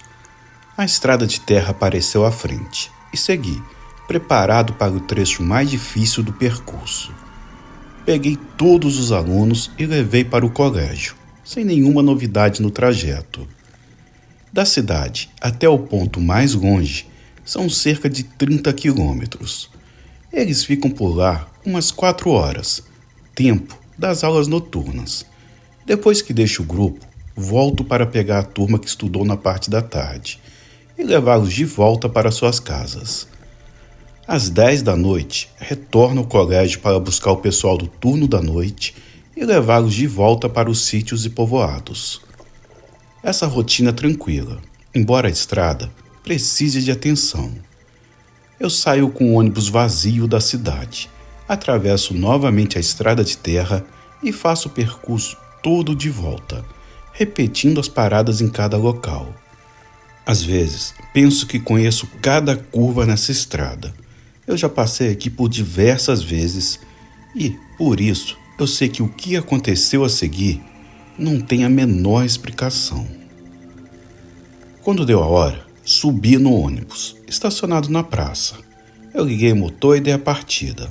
A estrada de terra apareceu à frente e segui, preparado para o trecho mais difícil do percurso. Peguei todos os alunos e levei para o colégio, sem nenhuma novidade no trajeto. Da cidade até o ponto mais longe são cerca de 30 quilômetros. Eles ficam por lá umas 4 horas, tempo das aulas noturnas. Depois que deixo o grupo, volto para pegar a turma que estudou na parte da tarde e levá-los de volta para suas casas. Às 10 da noite, retorno ao colégio para buscar o pessoal do turno da noite e levá-los de volta para os sítios e povoados. Essa rotina é tranquila, embora a estrada precise de atenção. Eu saio com o ônibus vazio da cidade, atravesso novamente a estrada de terra e faço o percurso todo de volta, repetindo as paradas em cada local. Às vezes, penso que conheço cada curva nessa estrada. Eu já passei aqui por diversas vezes e, por isso, eu sei que o que aconteceu a seguir não tem a menor explicação. Quando deu a hora, subi no ônibus, estacionado na praça. Eu liguei o motor e dei a partida.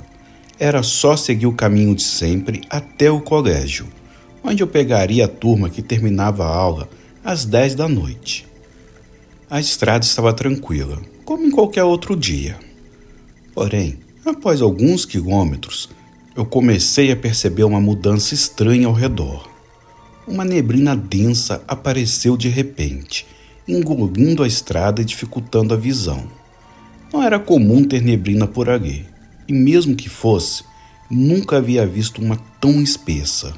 Era só seguir o caminho de sempre até o colégio, onde eu pegaria a turma que terminava a aula às 10 da noite. A estrada estava tranquila, como em qualquer outro dia. Porém, após alguns quilômetros, eu comecei a perceber uma mudança estranha ao redor. Uma neblina densa apareceu de repente, engolindo a estrada e dificultando a visão. Não era comum ter neblina por ali, e mesmo que fosse, nunca havia visto uma tão espessa.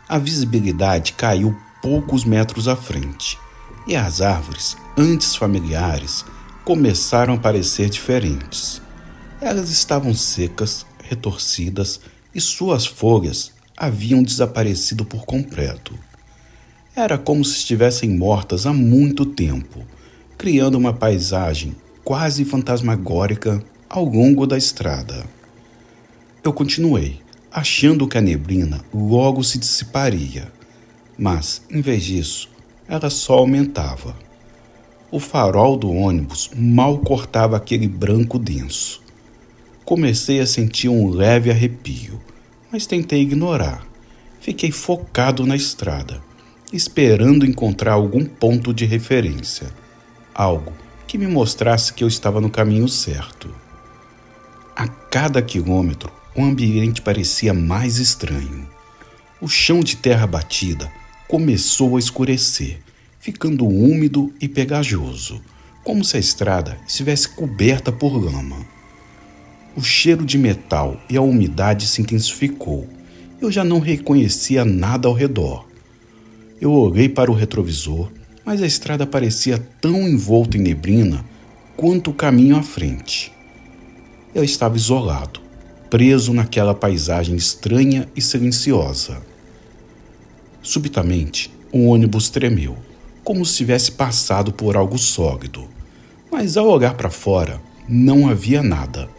A visibilidade caiu poucos metros à frente, e as árvores, antes familiares, começaram a parecer diferentes. Elas estavam secas, retorcidas, e suas folhas haviam desaparecido por completo. Era como se estivessem mortas há muito tempo, criando uma paisagem quase fantasmagórica ao longo da estrada. Eu continuei, achando que a neblina logo se dissiparia, mas, em vez disso, ela só aumentava. O farol do ônibus mal cortava aquele branco denso. Comecei a sentir um leve arrepio, mas tentei ignorar. Fiquei focado na estrada, esperando encontrar algum ponto de referência, algo que me mostrasse que eu estava no caminho certo. A cada quilômetro, o ambiente parecia mais estranho. O chão de terra batida começou a escurecer, ficando úmido e pegajoso, como se a estrada estivesse coberta por lama. O cheiro de metal e a umidade se intensificou. Eu já não reconhecia nada ao redor. Eu olhei para o retrovisor, mas a estrada parecia tão envolta em neblina quanto o caminho à frente. Eu estava isolado, preso naquela paisagem estranha e silenciosa. Subitamente, o ônibus tremeu, como se tivesse passado por algo sólido. Mas ao olhar para fora, não havia nada.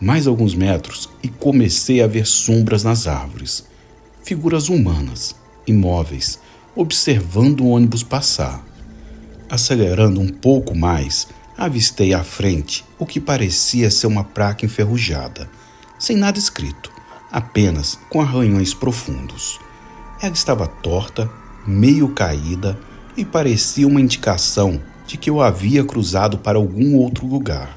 Mais alguns metros e comecei a ver sombras nas árvores. Figuras humanas, imóveis, observando o ônibus passar. Acelerando um pouco mais, avistei à frente o que parecia ser uma placa enferrujada, sem nada escrito, apenas com arranhões profundos. Ela estava torta, meio caída e parecia uma indicação de que eu havia cruzado para algum outro lugar.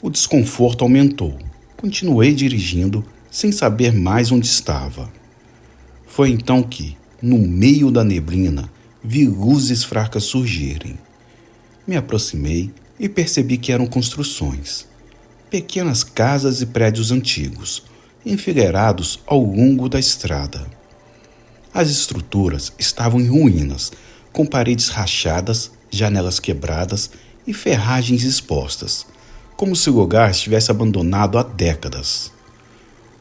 O desconforto aumentou. Continuei dirigindo, sem saber mais onde estava. Foi então que, no meio da neblina, vi luzes fracas surgirem. Me aproximei e percebi que eram construções. Pequenas casas e prédios antigos, enfileirados ao longo da estrada. As estruturas estavam em ruínas, com paredes rachadas, janelas quebradas e ferragens expostas, como se o lugar estivesse abandonado há décadas.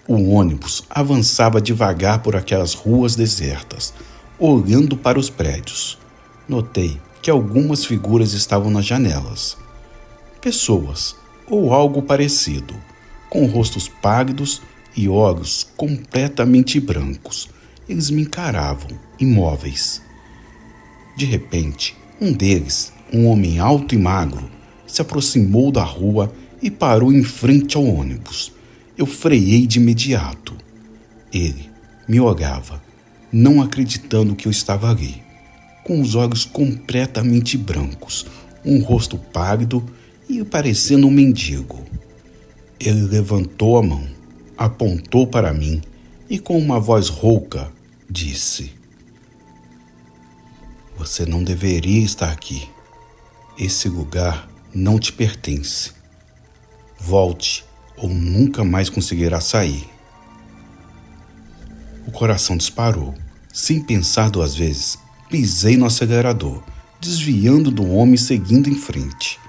O ônibus avançava devagar por aquelas ruas desertas, olhando para os prédios. Notei que algumas figuras estavam nas janelas. Pessoas, ou algo parecido, com rostos pálidos e olhos completamente brancos. Eles me encaravam, imóveis. De repente, um deles, um homem alto e magro, se aproximou da rua e parou em frente ao ônibus. Eu freiei de imediato. Ele me olhava, não acreditando que eu estava ali, com os olhos completamente brancos, um rosto pálido e parecendo um mendigo. Ele levantou a mão, apontou para mim e com uma voz rouca disse: "Você não deveria estar aqui. Esse lugar não te pertence. Volte ou nunca mais conseguirá sair." O coração disparou. Sem pensar duas vezes, pisei no acelerador, desviando do homem e seguindo em frente.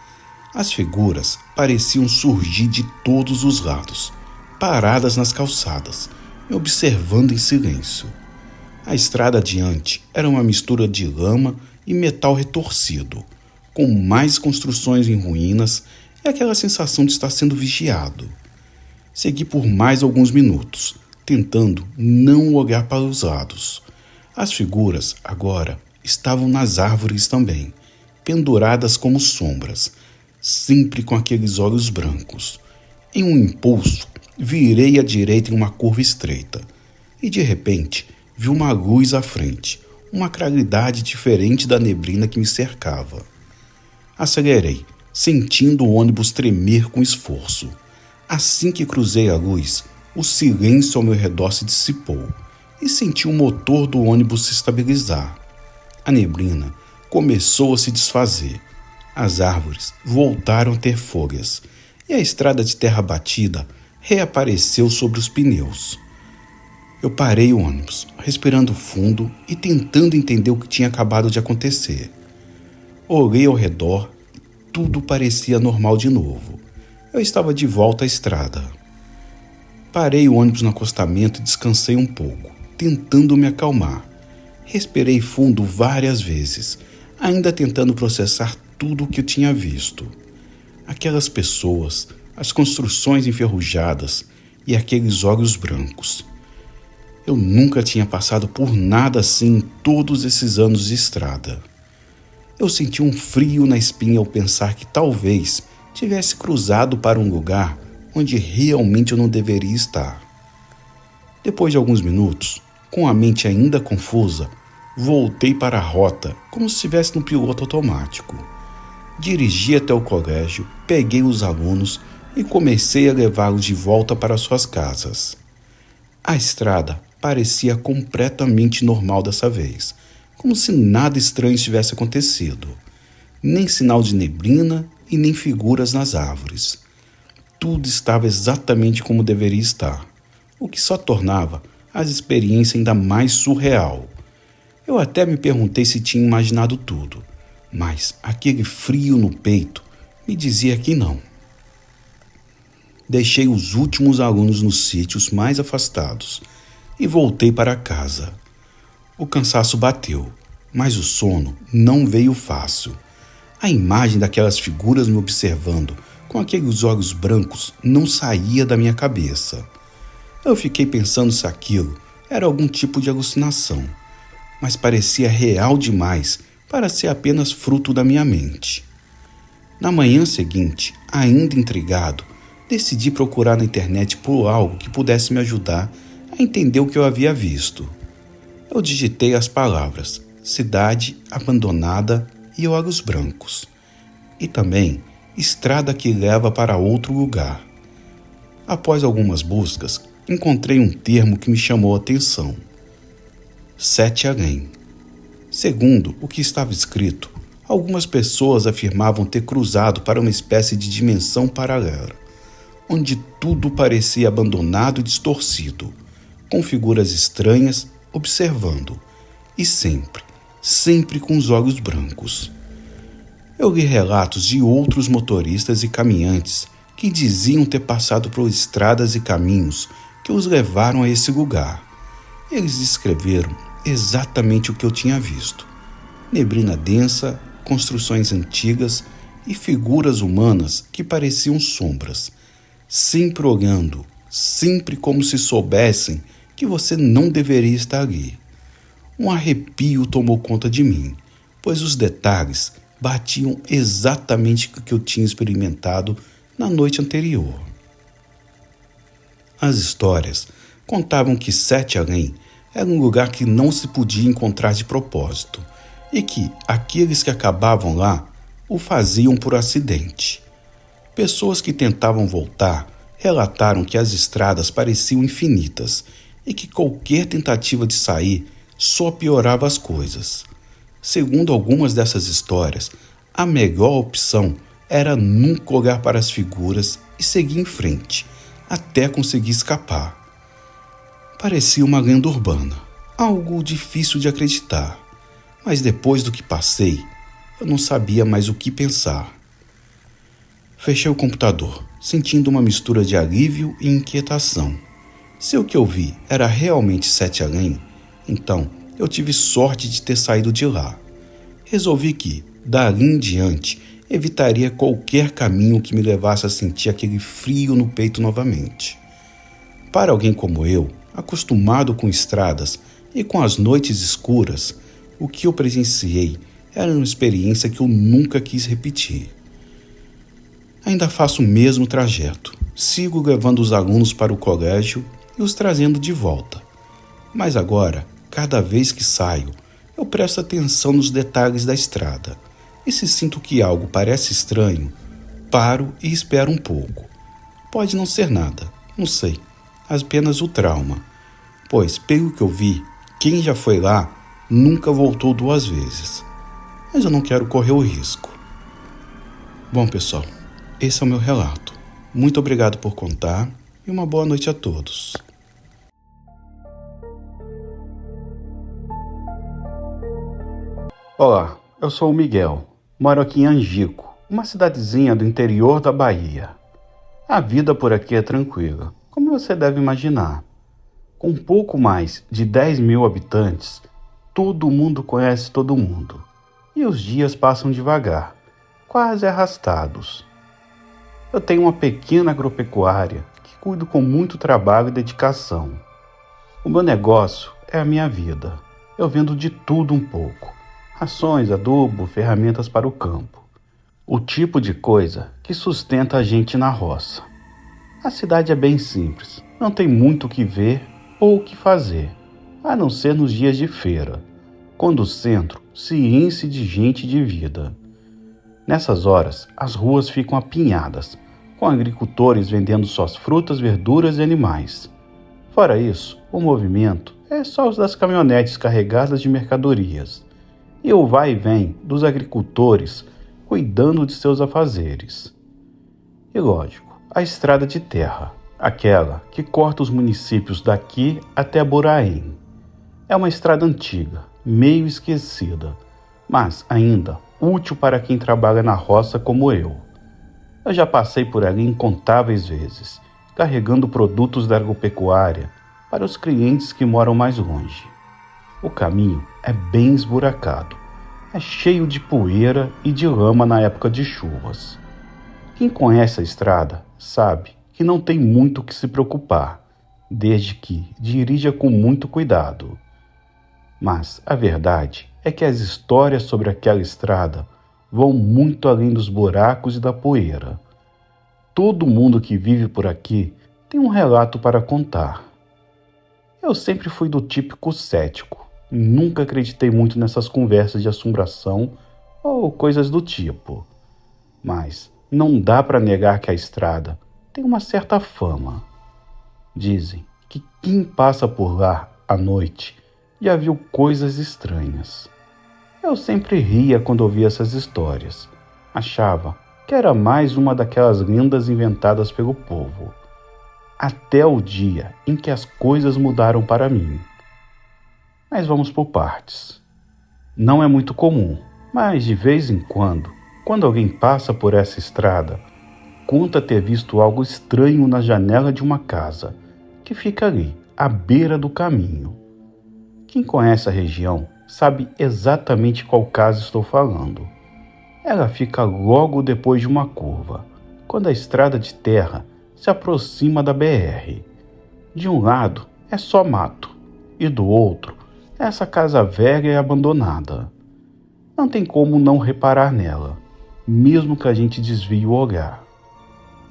As figuras pareciam surgir de todos os lados, paradas nas calçadas, me observando em silêncio. A estrada adiante era uma mistura de lama e metal retorcido, com mais construções em ruínas e aquela sensação de estar sendo vigiado. Segui por mais alguns minutos, tentando não olhar para os lados. As figuras, agora, estavam nas árvores também, penduradas como sombras, sempre com aqueles olhos brancos. Em um impulso, virei à direita em uma curva estreita e, de repente, vi uma luz à frente, uma claridade diferente da neblina que me cercava. Acelerei, sentindo o ônibus tremer com esforço. Assim que cruzei a luz, o silêncio ao meu redor se dissipou e senti o motor do ônibus se estabilizar. A neblina começou a se desfazer. As árvores voltaram a ter folhas e a estrada de terra batida reapareceu sobre os pneus. Eu parei o ônibus, respirando fundo e tentando entender o que tinha acabado de acontecer. Olhei ao redor e tudo parecia normal de novo. Eu estava de volta à estrada. Parei o ônibus no acostamento e descansei um pouco, tentando me acalmar. Respirei fundo várias vezes, ainda tentando processar tudo o que eu tinha visto. Aquelas pessoas, as construções enferrujadas e aqueles olhos brancos. Eu nunca tinha passado por nada assim em todos esses anos de estrada. Eu senti um frio na espinha ao pensar que talvez tivesse cruzado para um lugar onde realmente eu não deveria estar. Depois de alguns minutos, com a mente ainda confusa, voltei para a rota como se estivesse no piloto automático. Dirigi até o colégio, peguei os alunos e comecei a levá-los de volta para suas casas. A estrada parecia completamente normal dessa vez, como se nada estranho tivesse acontecido. Nem sinal de neblina e nem figuras nas árvores. Tudo estava exatamente como deveria estar, o que só tornava a experiência ainda mais surreal. Eu até me perguntei se tinha imaginado tudo, mas aquele frio no peito me dizia que não. Deixei os últimos alunos nos sítios mais afastados e voltei para casa. O cansaço bateu, mas o sono não veio fácil. A imagem daquelas figuras me observando com aqueles olhos brancos não saía da minha cabeça. Eu fiquei pensando se aquilo era algum tipo de alucinação, mas parecia real demais para ser apenas fruto da minha mente. Na manhã seguinte, ainda intrigado, decidi procurar na internet por algo que pudesse me ajudar a entender o que eu havia visto. Eu digitei as palavras cidade abandonada e olhos brancos, e também estrada que leva para outro lugar. Após algumas buscas, encontrei um termo que me chamou a atenção: Sete Além. Segundo o que estava escrito, algumas pessoas afirmavam ter cruzado para uma espécie de dimensão paralela, onde tudo parecia abandonado e distorcido, com figuras estranhas observando, e sempre com os olhos brancos. Eu li relatos de outros motoristas e caminhantes que diziam ter passado por estradas e caminhos que os levaram a esse lugar. Eles descreveram exatamente o que eu tinha visto: neblina densa, construções antigas e figuras humanas que pareciam sombras, sempre olhando, sempre como se soubessem que você não deveria estar ali. Um arrepio tomou conta de mim, pois os detalhes batiam exatamente com o que eu tinha experimentado na noite anterior. As histórias contavam que Sete Além era um lugar que não se podia encontrar de propósito e que aqueles que acabavam lá o faziam por acidente. Pessoas que tentavam voltar relataram que as estradas pareciam infinitas e que qualquer tentativa de sair só piorava as coisas. Segundo algumas dessas histórias, a melhor opção era nunca olhar para as figuras e seguir em frente, até conseguir escapar. Parecia uma lenda urbana, algo difícil de acreditar, mas depois do que passei, eu não sabia mais o que pensar. Fechei o computador, sentindo uma mistura de alívio e inquietação. Se o que eu vi era realmente Sete Além, então eu tive sorte de ter saído de lá. Resolvi que, dali em diante, evitaria qualquer caminho que me levasse a sentir aquele frio no peito novamente. Para alguém como eu, acostumado com estradas e com as noites escuras, o que eu presenciei era uma experiência que eu nunca quis repetir. Ainda faço o mesmo trajeto, sigo levando os alunos para o colégio e os trazendo de volta. Mas agora, cada vez que saio, eu presto atenção nos detalhes da estrada. E se sinto que algo parece estranho, paro e espero um pouco. Pode não ser nada, não sei, apenas o trauma. Pois, pelo que eu vi, quem já foi lá nunca voltou 2 vezes. Mas eu não quero correr o risco. Bom, pessoal, esse é o meu relato. Muito obrigado por contar e uma boa noite a todos. Olá, eu sou o Miguel, moro aqui em Angico, uma cidadezinha do interior da Bahia. A vida por aqui é tranquila, como você deve imaginar. Com pouco mais de 10 mil habitantes, todo mundo conhece todo mundo. E os dias passam devagar, quase arrastados. Eu tenho uma pequena agropecuária que cuido com muito trabalho e dedicação. O meu negócio é a minha vida. Eu vendo de tudo um pouco. Rações, adubo, ferramentas para o campo. O tipo de coisa que sustenta a gente na roça. A cidade é bem simples, não tem muito o que ver ou o que fazer, a não ser nos dias de feira, quando o centro se enche de gente e de vida. Nessas horas, as ruas ficam apinhadas, com agricultores vendendo suas frutas, verduras e animais. Fora isso, o movimento é só os das caminhonetes carregadas de mercadorias e o vai e vem dos agricultores cuidando de seus afazeres. E lógico, a estrada de terra, aquela que corta os municípios daqui até Boraém. É uma estrada antiga, meio esquecida, mas ainda útil para quem trabalha na roça como eu. Eu já passei por ali incontáveis vezes, carregando produtos da agropecuária para os clientes que moram mais longe. O caminho é bem esburacado, é cheio de poeira e de lama na época de chuvas. Quem conhece a estrada sabe que não tem muito o que se preocupar, desde que dirija com muito cuidado. Mas a verdade é que as histórias sobre aquela estrada vão muito além dos buracos e da poeira. Todo mundo que vive por aqui tem um relato para contar. Eu sempre fui do típico cético. Nunca acreditei muito nessas conversas de assombração ou coisas do tipo. Mas não dá para negar que a estrada tem uma certa fama. Dizem que quem passa por lá à noite já viu coisas estranhas. Eu sempre ria quando ouvia essas histórias. Achava que era mais uma daquelas lendas inventadas pelo povo. Até o dia em que as coisas mudaram para mim. Mas vamos por partes. Não é muito comum, mas de vez em quando alguém passa por essa estrada, conta ter visto algo estranho na janela de uma casa que fica ali, à beira do caminho. Quem conhece a região sabe exatamente qual casa estou falando. Ela fica logo depois de uma curva, quando a estrada de terra se aproxima da BR. De um lado é só mato, e do outro essa casa velha e abandonada. Não tem como não reparar nela, mesmo que a gente desvie o olhar.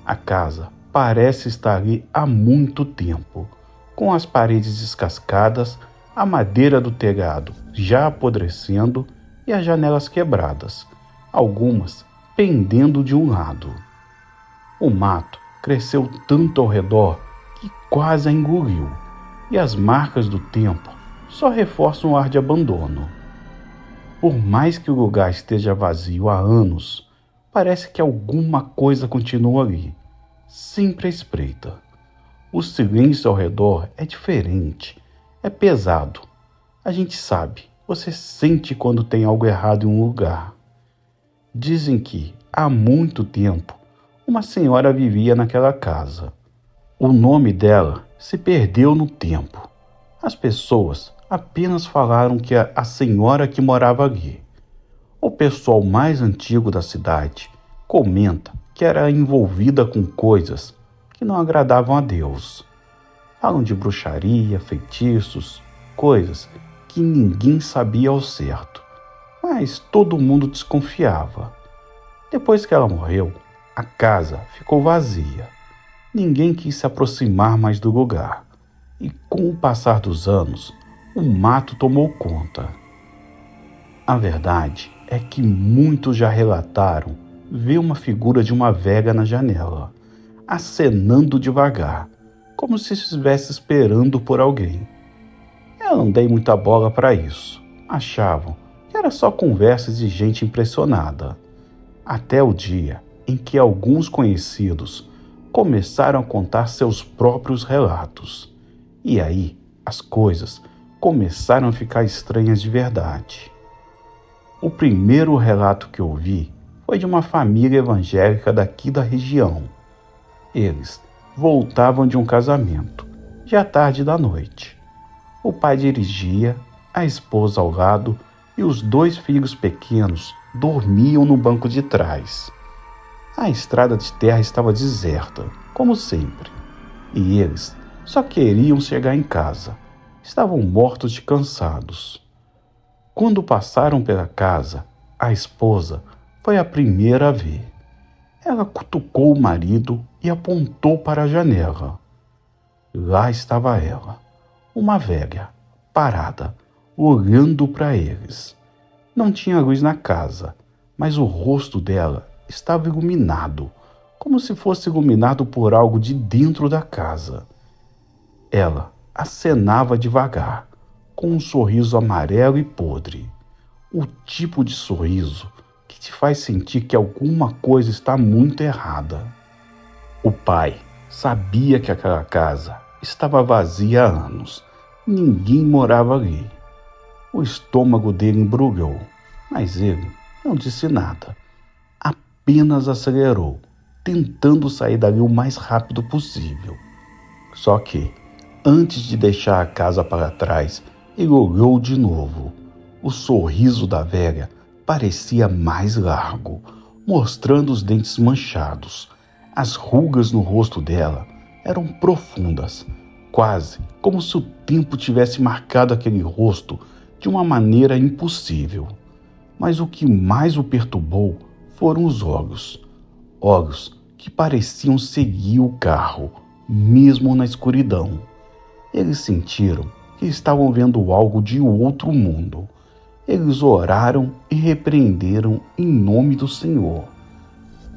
A casa parece estar ali há muito tempo, com as paredes descascadas, a madeira do telhado já apodrecendo e as janelas quebradas, algumas pendendo de um lado. O mato cresceu tanto ao redor que quase a engoliu, e as marcas do tempo só reforçam o ar de abandono. Por mais que o lugar esteja vazio há anos, parece que alguma coisa continua ali, sempre à espreita. O silêncio ao redor é diferente, é pesado. A gente sabe, você sente quando tem algo errado em um lugar. Dizem que, há muito tempo, uma senhora vivia naquela casa. O nome dela se perdeu no tempo. As pessoas apenas falaram que a senhora que morava ali. O pessoal mais antigo da cidade comenta que era envolvida com coisas que não agradavam a Deus. Falam de bruxaria, feitiços, coisas que ninguém sabia ao certo, mas todo mundo desconfiava. Depois que ela morreu, a casa ficou vazia. Ninguém quis se aproximar mais do lugar, e com o passar dos anos, o mato tomou conta. A verdade é que muitos já relataram ver uma figura de uma velha na janela, acenando devagar, como se estivesse esperando por alguém. Eu não dei muita bola para isso. Achavam que era só conversas de gente impressionada. Até o dia em que alguns conhecidos começaram a contar seus próprios relatos. E aí, as coisas começaram a ficar estranhas de verdade. O primeiro relato que ouvi foi de uma família evangélica daqui da região. Eles voltavam de um casamento, já tarde da noite. O pai dirigia, a esposa ao lado e os 2 filhos pequenos dormiam no banco de trás. A estrada de terra estava deserta, como sempre, e eles só queriam chegar em casa. Estavam mortos de cansados. Quando passaram pela casa, a esposa foi a primeira a ver. Ela cutucou o marido e apontou para a janela. Lá estava ela, uma velha, parada, olhando para eles. Não tinha luz na casa, mas o rosto dela estava iluminado, como se fosse iluminado por algo de dentro da casa. Ela acenava devagar, com um sorriso amarelo e podre. O tipo de sorriso que te faz sentir que alguma coisa está muito errada. O pai sabia que aquela casa estava vazia há anos. Ninguém morava ali. O estômago dele embrulhou, mas ele não disse nada. Apenas acelerou, tentando sair dali o mais rápido possível. Só que, antes de deixar a casa para trás, ele olhou de novo. O sorriso da velha parecia mais largo, mostrando os dentes manchados. As rugas no rosto dela eram profundas, quase como se o tempo tivesse marcado aquele rosto de uma maneira impossível. Mas o que mais o perturbou foram os olhos. Olhos que pareciam seguir o carro, mesmo na escuridão. Eles sentiram que estavam vendo algo de outro mundo. Eles oraram e repreenderam em nome do Senhor.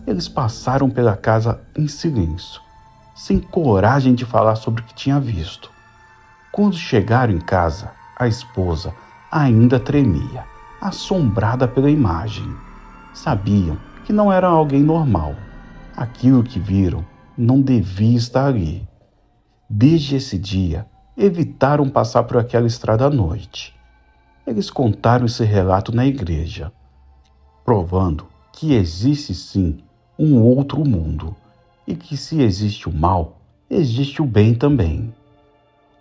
Eles passaram pela casa em silêncio, sem coragem de falar sobre o que tinha visto. Quando chegaram em casa, a esposa ainda tremia, assombrada pela imagem. Sabiam que não era alguém normal. Aquilo que viram não devia estar ali. Desde esse dia, evitaram passar por aquela estrada à noite. Eles contaram esse relato na igreja, provando que existe sim um outro mundo e que se existe o mal, existe o bem também.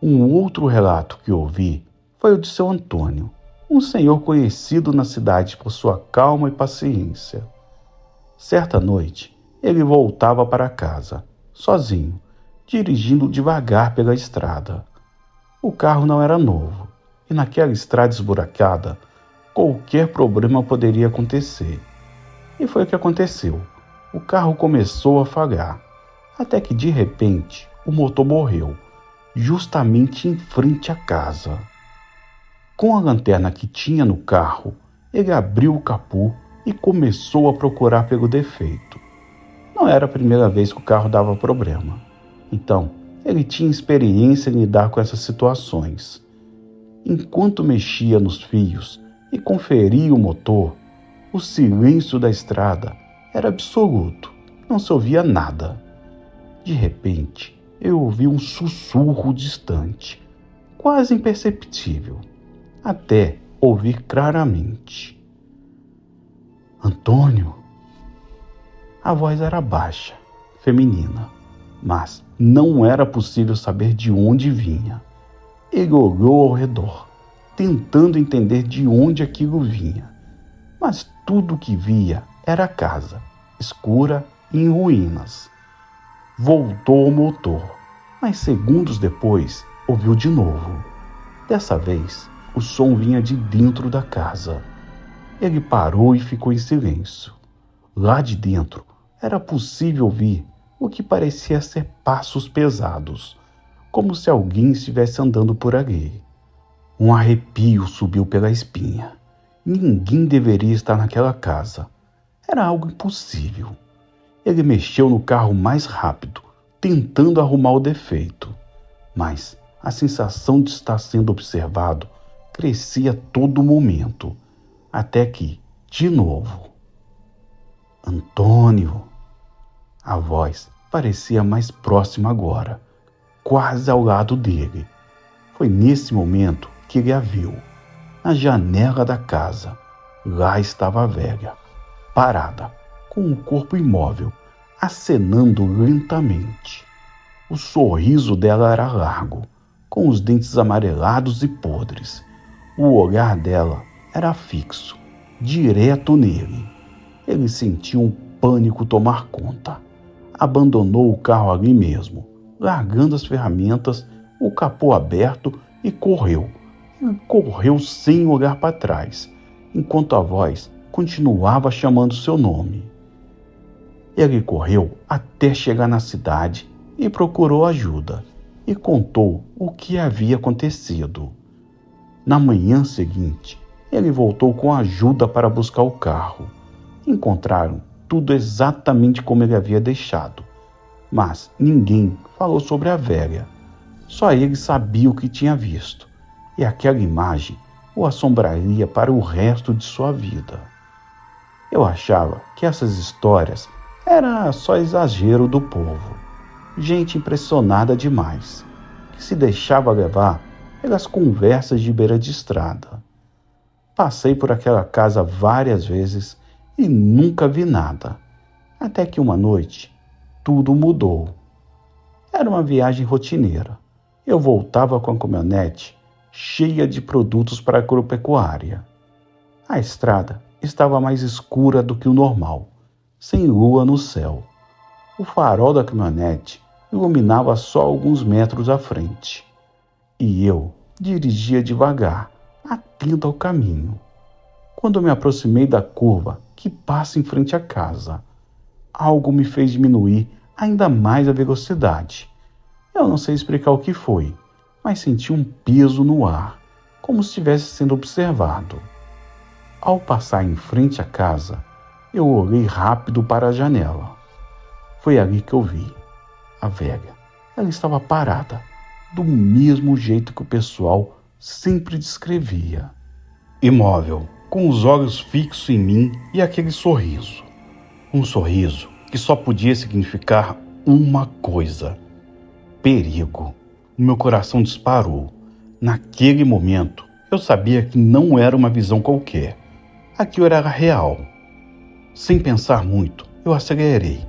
Um outro relato que ouvi foi o de seu Antônio, um senhor conhecido na cidade por sua calma e paciência. Certa noite, ele voltava para casa, sozinho, dirigindo devagar pela estrada. O carro não era novo, e naquela estrada esburacada, qualquer problema poderia acontecer. E foi o que aconteceu. O carro começou a falhar, até que de repente o motor morreu, justamente em frente à casa. Com a lanterna que tinha no carro, ele abriu o capô e começou a procurar pelo defeito. Não era a primeira vez que o carro dava problema. Então, ele tinha experiência em lidar com essas situações. Enquanto mexia nos fios e conferia o motor, o silêncio da estrada era absoluto, não se ouvia nada. De repente, eu ouvi um sussurro distante, quase imperceptível, até ouvir claramente. Antônio? A voz era baixa, feminina, mas não era possível saber de onde vinha. Ele olhou ao redor, tentando entender de onde aquilo vinha, mas tudo o que via era a casa, escura e em ruínas. Voltou ao motor, mas segundos depois ouviu de novo. Dessa vez, o som vinha de dentro da casa. Ele parou e ficou em silêncio. Lá de dentro, era possível ouvir o que parecia ser passos pesados, como se alguém estivesse andando por ali. Um arrepio subiu pela espinha. Ninguém deveria estar naquela casa. Era algo impossível. Ele mexeu no carro mais rápido, tentando arrumar o defeito. Mas a sensação de estar sendo observado crescia a todo momento, até que, de novo, Antônio. A voz parecia mais próxima agora, quase ao lado dele. Foi nesse momento que ele a viu. Na janela da casa, lá estava a velha, parada, com o corpo imóvel, acenando lentamente. O sorriso dela era largo, com os dentes amarelados e podres. O olhar dela era fixo, direto nele. Ele sentiu um pânico tomar conta. Abandonou o carro ali mesmo, largando as ferramentas, o capô aberto e correu. Ele correu sem olhar para trás, enquanto a voz continuava chamando seu nome. Ele correu até chegar na cidade e procurou ajuda, e contou o que havia acontecido. Na manhã seguinte, ele voltou com ajuda para buscar o carro. Encontraram tudo exatamente como ele havia deixado, mas ninguém falou sobre a velha. Só ele sabia o que tinha visto, e aquela imagem o assombraria para o resto de sua vida. Eu achava que essas histórias eram só exagero do povo, gente impressionada demais, que se deixava levar pelas conversas de beira de estrada. Passei por aquela casa várias vezes e nunca vi nada, até que uma noite tudo mudou. Era uma viagem rotineira. Eu voltava com a caminhonete cheia de produtos para a agropecuária. A estrada estava mais escura do que o normal, sem lua no céu. O farol da caminhonete iluminava só alguns metros à frente. E eu dirigia devagar, atento ao caminho. Quando me aproximei da curva que passa em frente à casa, algo me fez diminuir ainda mais a velocidade. Eu não sei explicar o que foi, mas senti um peso no ar, como se estivesse sendo observado. Ao passar em frente à casa, eu olhei rápido para a janela. Foi ali que eu vi a velha. Ela estava parada, do mesmo jeito que o pessoal sempre descrevia. Imóvel, com os olhos fixos em mim e aquele sorriso. Um sorriso que só podia significar uma coisa: perigo. O meu coração disparou. Naquele momento, eu sabia que não era uma visão qualquer. Aquilo era real. Sem pensar muito, eu acelerei.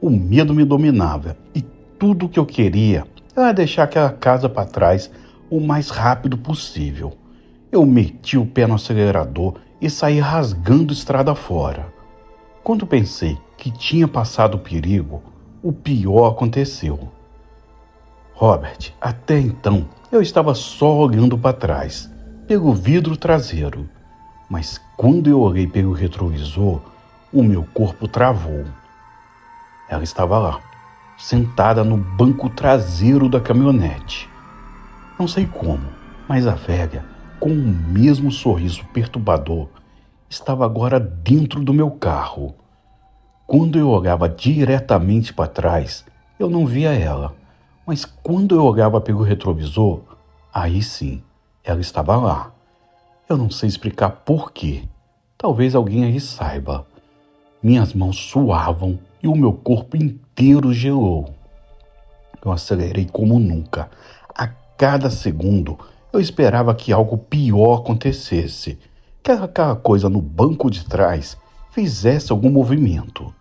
O medo me dominava e tudo o que eu queria era deixar aquela casa para trás o mais rápido possível. Eu meti o pé no acelerador e saí rasgando estrada fora. Quando pensei que tinha passado o perigo, o pior aconteceu. Robert, até então, eu estava só olhando para trás, pelo vidro traseiro. Mas quando eu olhei pelo retrovisor, o meu corpo travou. Ela estava lá, sentada no banco traseiro da caminhonete. Não sei como, mas a velha, com o mesmo sorriso perturbador, estava agora dentro do meu carro. Quando eu olhava diretamente para trás, eu não via ela. Mas quando eu olhava pelo retrovisor, aí sim, ela estava lá. Eu não sei explicar por quê. Talvez alguém aí saiba. Minhas mãos suavam e o meu corpo inteiro gelou. Eu acelerei como nunca. A cada segundo, eu esperava que algo pior acontecesse. Que aquela coisa no banco de trás fizesse algum movimento.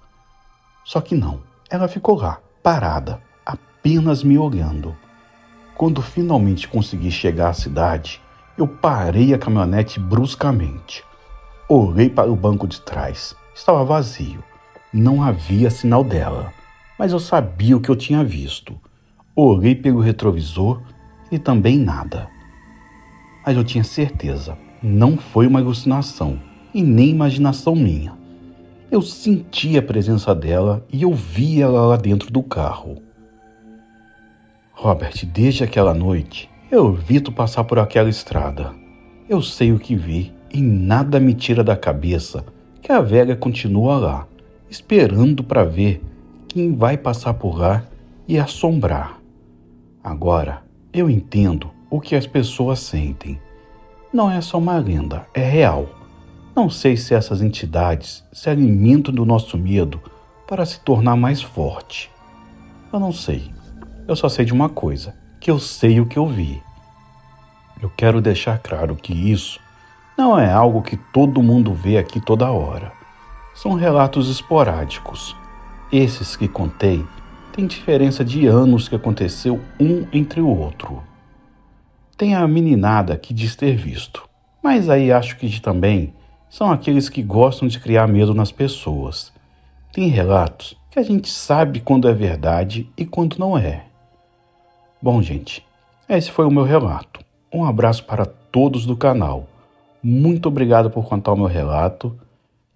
Só que não. Ela ficou lá, parada, apenas me olhando. Quando finalmente consegui chegar à cidade, eu parei a caminhonete bruscamente. Olhei para o banco de trás. Estava vazio. Não havia sinal dela, mas eu sabia o que eu tinha visto. Olhei pelo retrovisor e também nada. Mas eu tinha certeza, não foi uma alucinação e nem imaginação minha. Eu senti a presença dela e eu vi ela lá dentro do carro. Robert, desde aquela noite, eu evito passar por aquela estrada. Eu sei o que vi e nada me tira da cabeça que a velha continua lá, esperando para ver quem vai passar por lá e assombrar. Agora, eu entendo o que as pessoas sentem. Não é só uma lenda, é real. Não sei se essas entidades se alimentam do nosso medo para se tornar mais forte. Eu não sei. Eu só sei de uma coisa, que eu sei o que eu vi. Eu quero deixar claro que isso não é algo que todo mundo vê aqui toda hora. São relatos esporádicos. Esses que contei têm diferença de anos que aconteceu um entre o outro. Tem a meninada que diz ter visto, mas aí acho que também são aqueles que gostam de criar medo nas pessoas. Tem relatos que a gente sabe quando é verdade e quando não é. Bom, gente, esse foi o meu relato. Um abraço para todos do canal. Muito obrigado por contar o meu relato.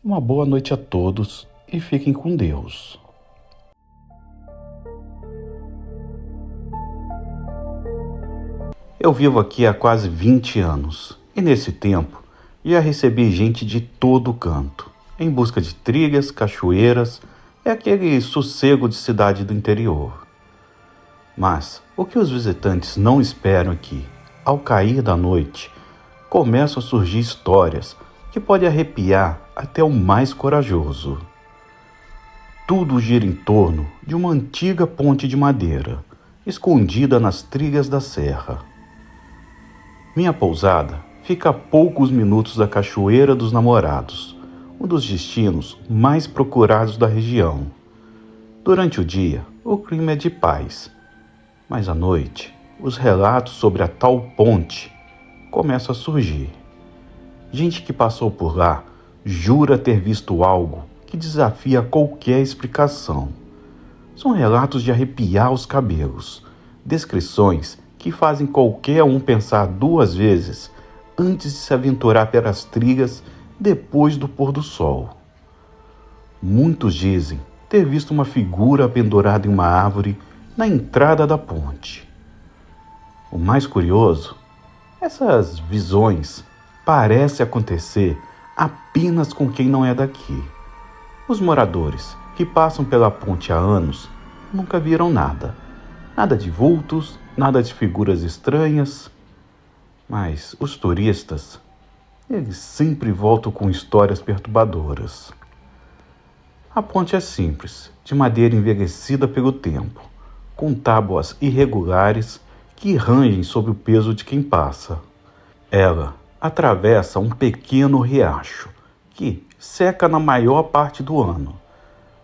Uma boa noite a todos e fiquem com Deus. Eu vivo aqui há quase 20 anos e nesse tempo já recebi gente de todo canto, em busca de trilhas, cachoeiras e aquele sossego de cidade do interior. Mas o que os visitantes não esperam é que, ao cair da noite, começam a surgir histórias que podem arrepiar até o mais corajoso. Tudo gira em torno de uma antiga ponte de madeira, escondida nas trilhas da serra. Minha pousada fica a poucos minutos da Cachoeira dos Namorados, um dos destinos mais procurados da região. Durante o dia, o clima é de paz, mas à noite, os relatos sobre a tal ponte começam a surgir. Gente que passou por lá jura ter visto algo que desafia qualquer explicação. São relatos de arrepiar os cabelos, descrições que fazem qualquer um pensar duas vezes antes de se aventurar pelas trilhas depois do pôr do sol. Muitos dizem ter visto uma figura pendurada em uma árvore na entrada da ponte. O mais curioso, essas visões parecem acontecer apenas com quem não é daqui. Os moradores que passam pela ponte há anos nunca viram nada. Nada de vultos, nada de figuras estranhas. Mas os turistas, eles sempre voltam com histórias perturbadoras. A ponte é simples, de madeira envelhecida pelo tempo, com tábuas irregulares que rangem sob o peso de quem passa. Ela atravessa um pequeno riacho, que seca na maior parte do ano,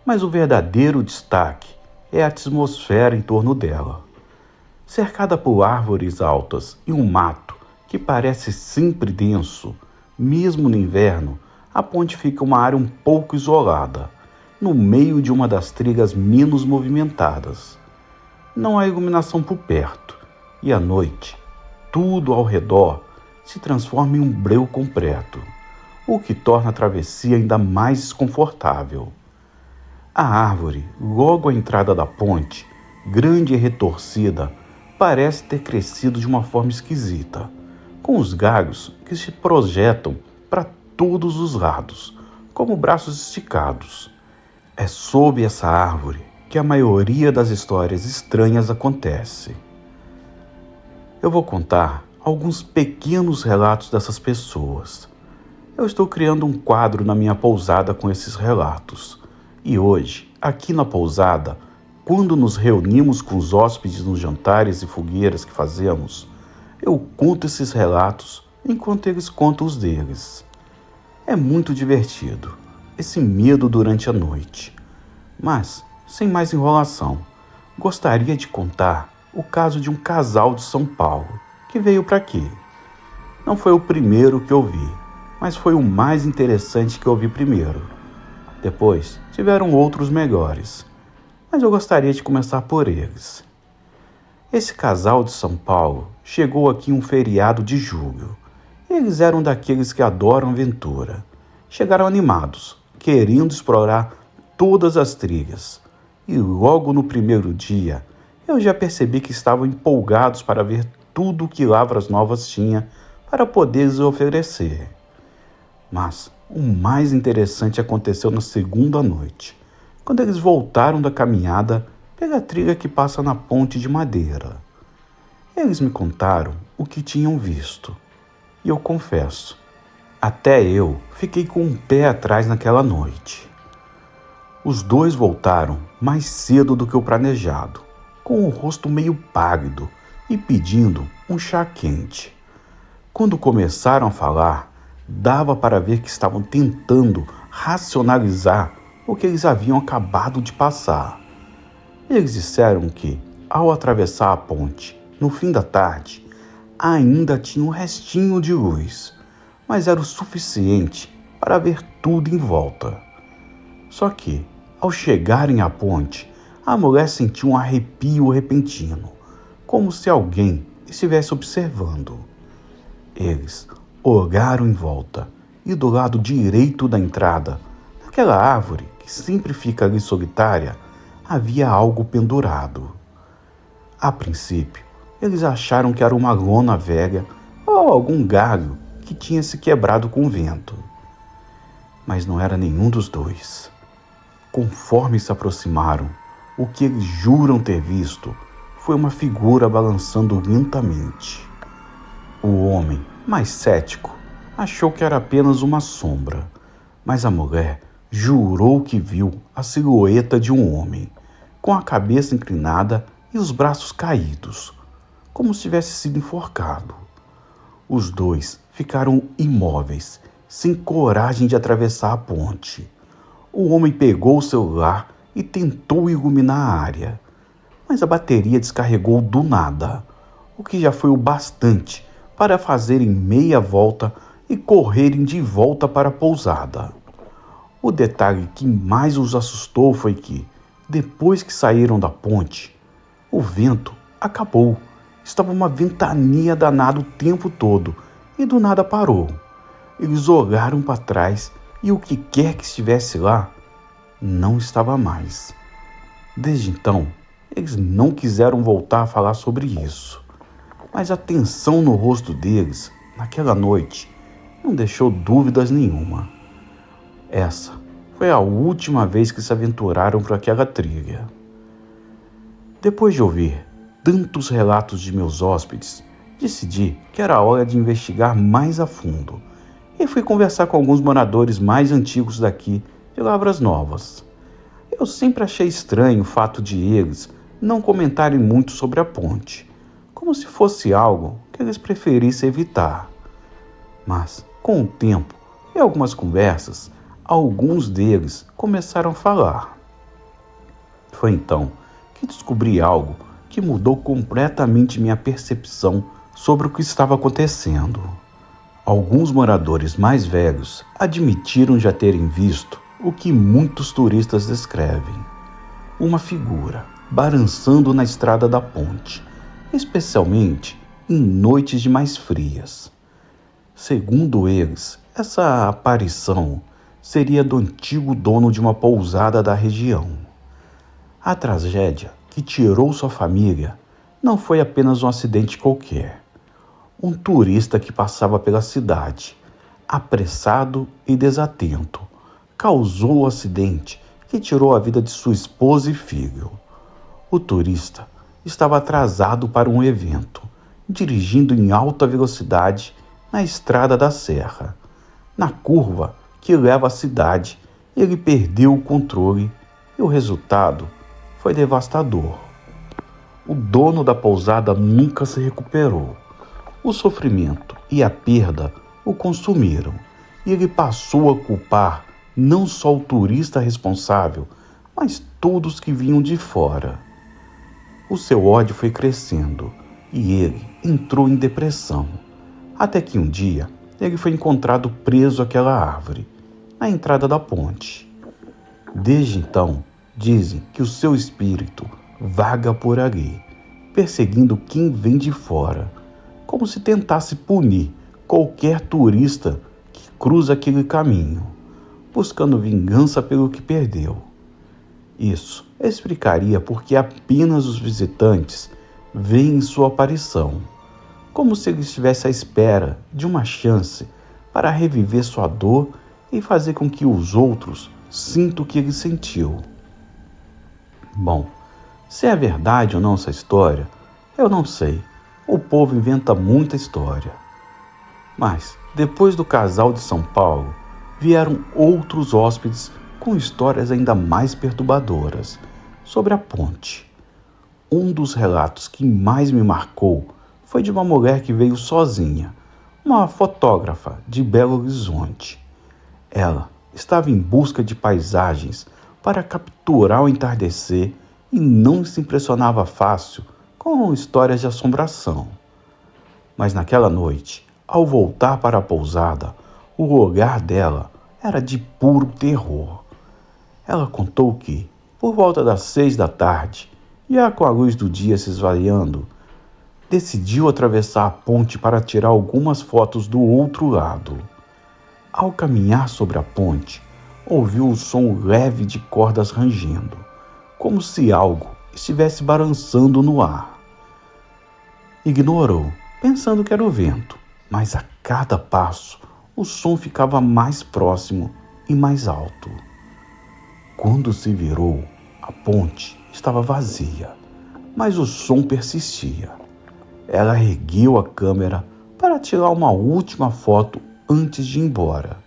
mas o verdadeiro destaque é a atmosfera em torno dela. Cercada por árvores altas e um mato que parece sempre denso, mesmo no inverno, a ponte fica uma área um pouco isolada, no meio de uma das trilhas menos movimentadas. Não há iluminação por perto, e à noite, tudo ao redor se transforma em um breu completo, o que torna a travessia ainda mais desconfortável. A árvore, logo à entrada da ponte, grande e retorcida, parece ter crescido de uma forma esquisita, com os galhos que se projetam para todos os lados, como braços esticados. É sob essa árvore que a maioria das histórias estranhas acontece. Eu vou contar alguns pequenos relatos dessas pessoas. Eu estou criando um quadro na minha pousada com esses relatos. E hoje, aqui na pousada, quando nos reunimos com os hóspedes nos jantares e fogueiras que fazemos, eu conto esses relatos enquanto eles contam os deles. É muito divertido, esse medo durante a noite. Mas, sem mais enrolação, gostaria de contar o caso de um casal de São Paulo que veio para aqui. Não foi o primeiro que eu vi, mas foi o mais interessante que eu vi primeiro. Depois, tiveram outros melhores, mas eu gostaria de começar por eles. Esse casal de São Paulo chegou aqui em um feriado de julho. Eles eram daqueles que adoram aventura. Chegaram animados, querendo explorar todas as trilhas. E logo no primeiro dia, eu já percebi que estavam empolgados para ver tudo o que Lavras Novas tinha para poder lhes oferecer. Mas o mais interessante aconteceu na segunda noite, quando eles voltaram da caminhada pela trilha que passa na ponte de madeira. Eles me contaram o que tinham visto, e eu confesso, até eu fiquei com um pé atrás naquela noite. Os dois voltaram mais cedo do que o planejado, com o rosto meio pálido e pedindo um chá quente. Quando começaram a falar, dava para ver que estavam tentando racionalizar o que eles haviam acabado de passar. Eles disseram que, ao atravessar a ponte, no fim da tarde, ainda tinha um restinho de luz, mas era o suficiente para ver tudo em volta. Só que, ao chegarem à ponte, a mulher sentiu um arrepio repentino, como se alguém estivesse observando. Eles olharam em volta e do lado direito da entrada, naquela árvore que sempre fica ali solitária, havia algo pendurado. A princípio, eles acharam que era uma lona velha ou algum galho que tinha se quebrado com o vento. Mas não era nenhum dos dois. Conforme se aproximaram, o que eles juram ter visto foi uma figura balançando lentamente. O homem, mais cético, achou que era apenas uma sombra, mas a mulher jurou que viu a silhueta de um homem, com a cabeça inclinada e os braços caídos, como se tivesse sido enforcado. Os dois ficaram imóveis, sem coragem de atravessar a ponte. O homem pegou o celular e tentou iluminar a área, mas a bateria descarregou do nada, o que já foi o bastante para fazerem meia volta e correrem de volta para a pousada. O detalhe que mais os assustou foi que, depois que saíram da ponte, o vento acabou. Estava uma ventania danada o tempo todo e do nada parou. Eles olharam para trás e o que quer que estivesse lá não estava mais. Desde então, eles não quiseram voltar a falar sobre isso. Mas a tensão no rosto deles, naquela noite, não deixou dúvidas nenhuma. Essa foi a última vez que se aventuraram por aquela trilha. Depois de ouvir tantos relatos de meus hóspedes, decidi que era hora de investigar mais a fundo e fui conversar com alguns moradores mais antigos daqui de Lavras Novas. Eu sempre achei estranho o fato de eles não comentarem muito sobre a ponte, como se fosse algo que eles preferissem evitar. Mas, com o tempo e algumas conversas, alguns deles começaram a falar. Foi então que descobri algo que mudou completamente minha percepção sobre o que estava acontecendo. Alguns moradores mais velhos admitiram já terem visto o que muitos turistas descrevem: uma figura balançando na estrada da ponte, especialmente em noites de mais frias. Segundo eles, essa aparição seria do antigo dono de uma pousada da região. A tragédia que tirou sua família não foi apenas um acidente qualquer. Um turista que passava pela cidade, apressado e desatento, causou o acidente que tirou a vida de sua esposa e filho. O turista estava atrasado para um evento, dirigindo em alta velocidade na estrada da serra. Na curva que leva à cidade, ele perdeu o controle e o resultado foi devastador. O dono da pousada nunca se recuperou. O sofrimento e a perda o consumiram e ele passou a culpar não só o turista responsável, mas todos que vinham de fora. O seu ódio foi crescendo e ele entrou em depressão, até que um dia ele foi encontrado preso àquela árvore, na entrada da ponte. Desde então, dizem que o seu espírito vaga por ali, perseguindo quem vem de fora, como se tentasse punir qualquer turista que cruza aquele caminho, buscando vingança pelo que perdeu. Isso explicaria por que apenas os visitantes veem sua aparição, como se ele estivesse à espera de uma chance para reviver sua dor e fazer com que os outros sintam o que ele sentiu. Bom, se é verdade ou não essa história, eu não sei. O povo inventa muita história. Mas, depois do casal de São Paulo, vieram outros hóspedes com histórias ainda mais perturbadoras sobre a ponte. Um dos relatos que mais me marcou foi de uma mulher que veio sozinha, uma fotógrafa de Belo Horizonte. Ela estava em busca de paisagens para capturar o entardecer e não se impressionava fácil com histórias de assombração. Mas naquela noite, ao voltar para a pousada, o olhar dela era de puro terror. Ela contou que, por volta das 6 da tarde, já com a luz do dia se esvaindo, decidiu atravessar a ponte para tirar algumas fotos do outro lado. Ao caminhar sobre a ponte, ouviu o som leve de cordas rangendo, como se algo estivesse balançando no ar. Ignorou, pensando que era o vento, mas a cada passo o som ficava mais próximo e mais alto. Quando se virou, a ponte estava vazia, mas o som persistia. Ela ergueu a câmera para tirar uma última foto antes de ir embora.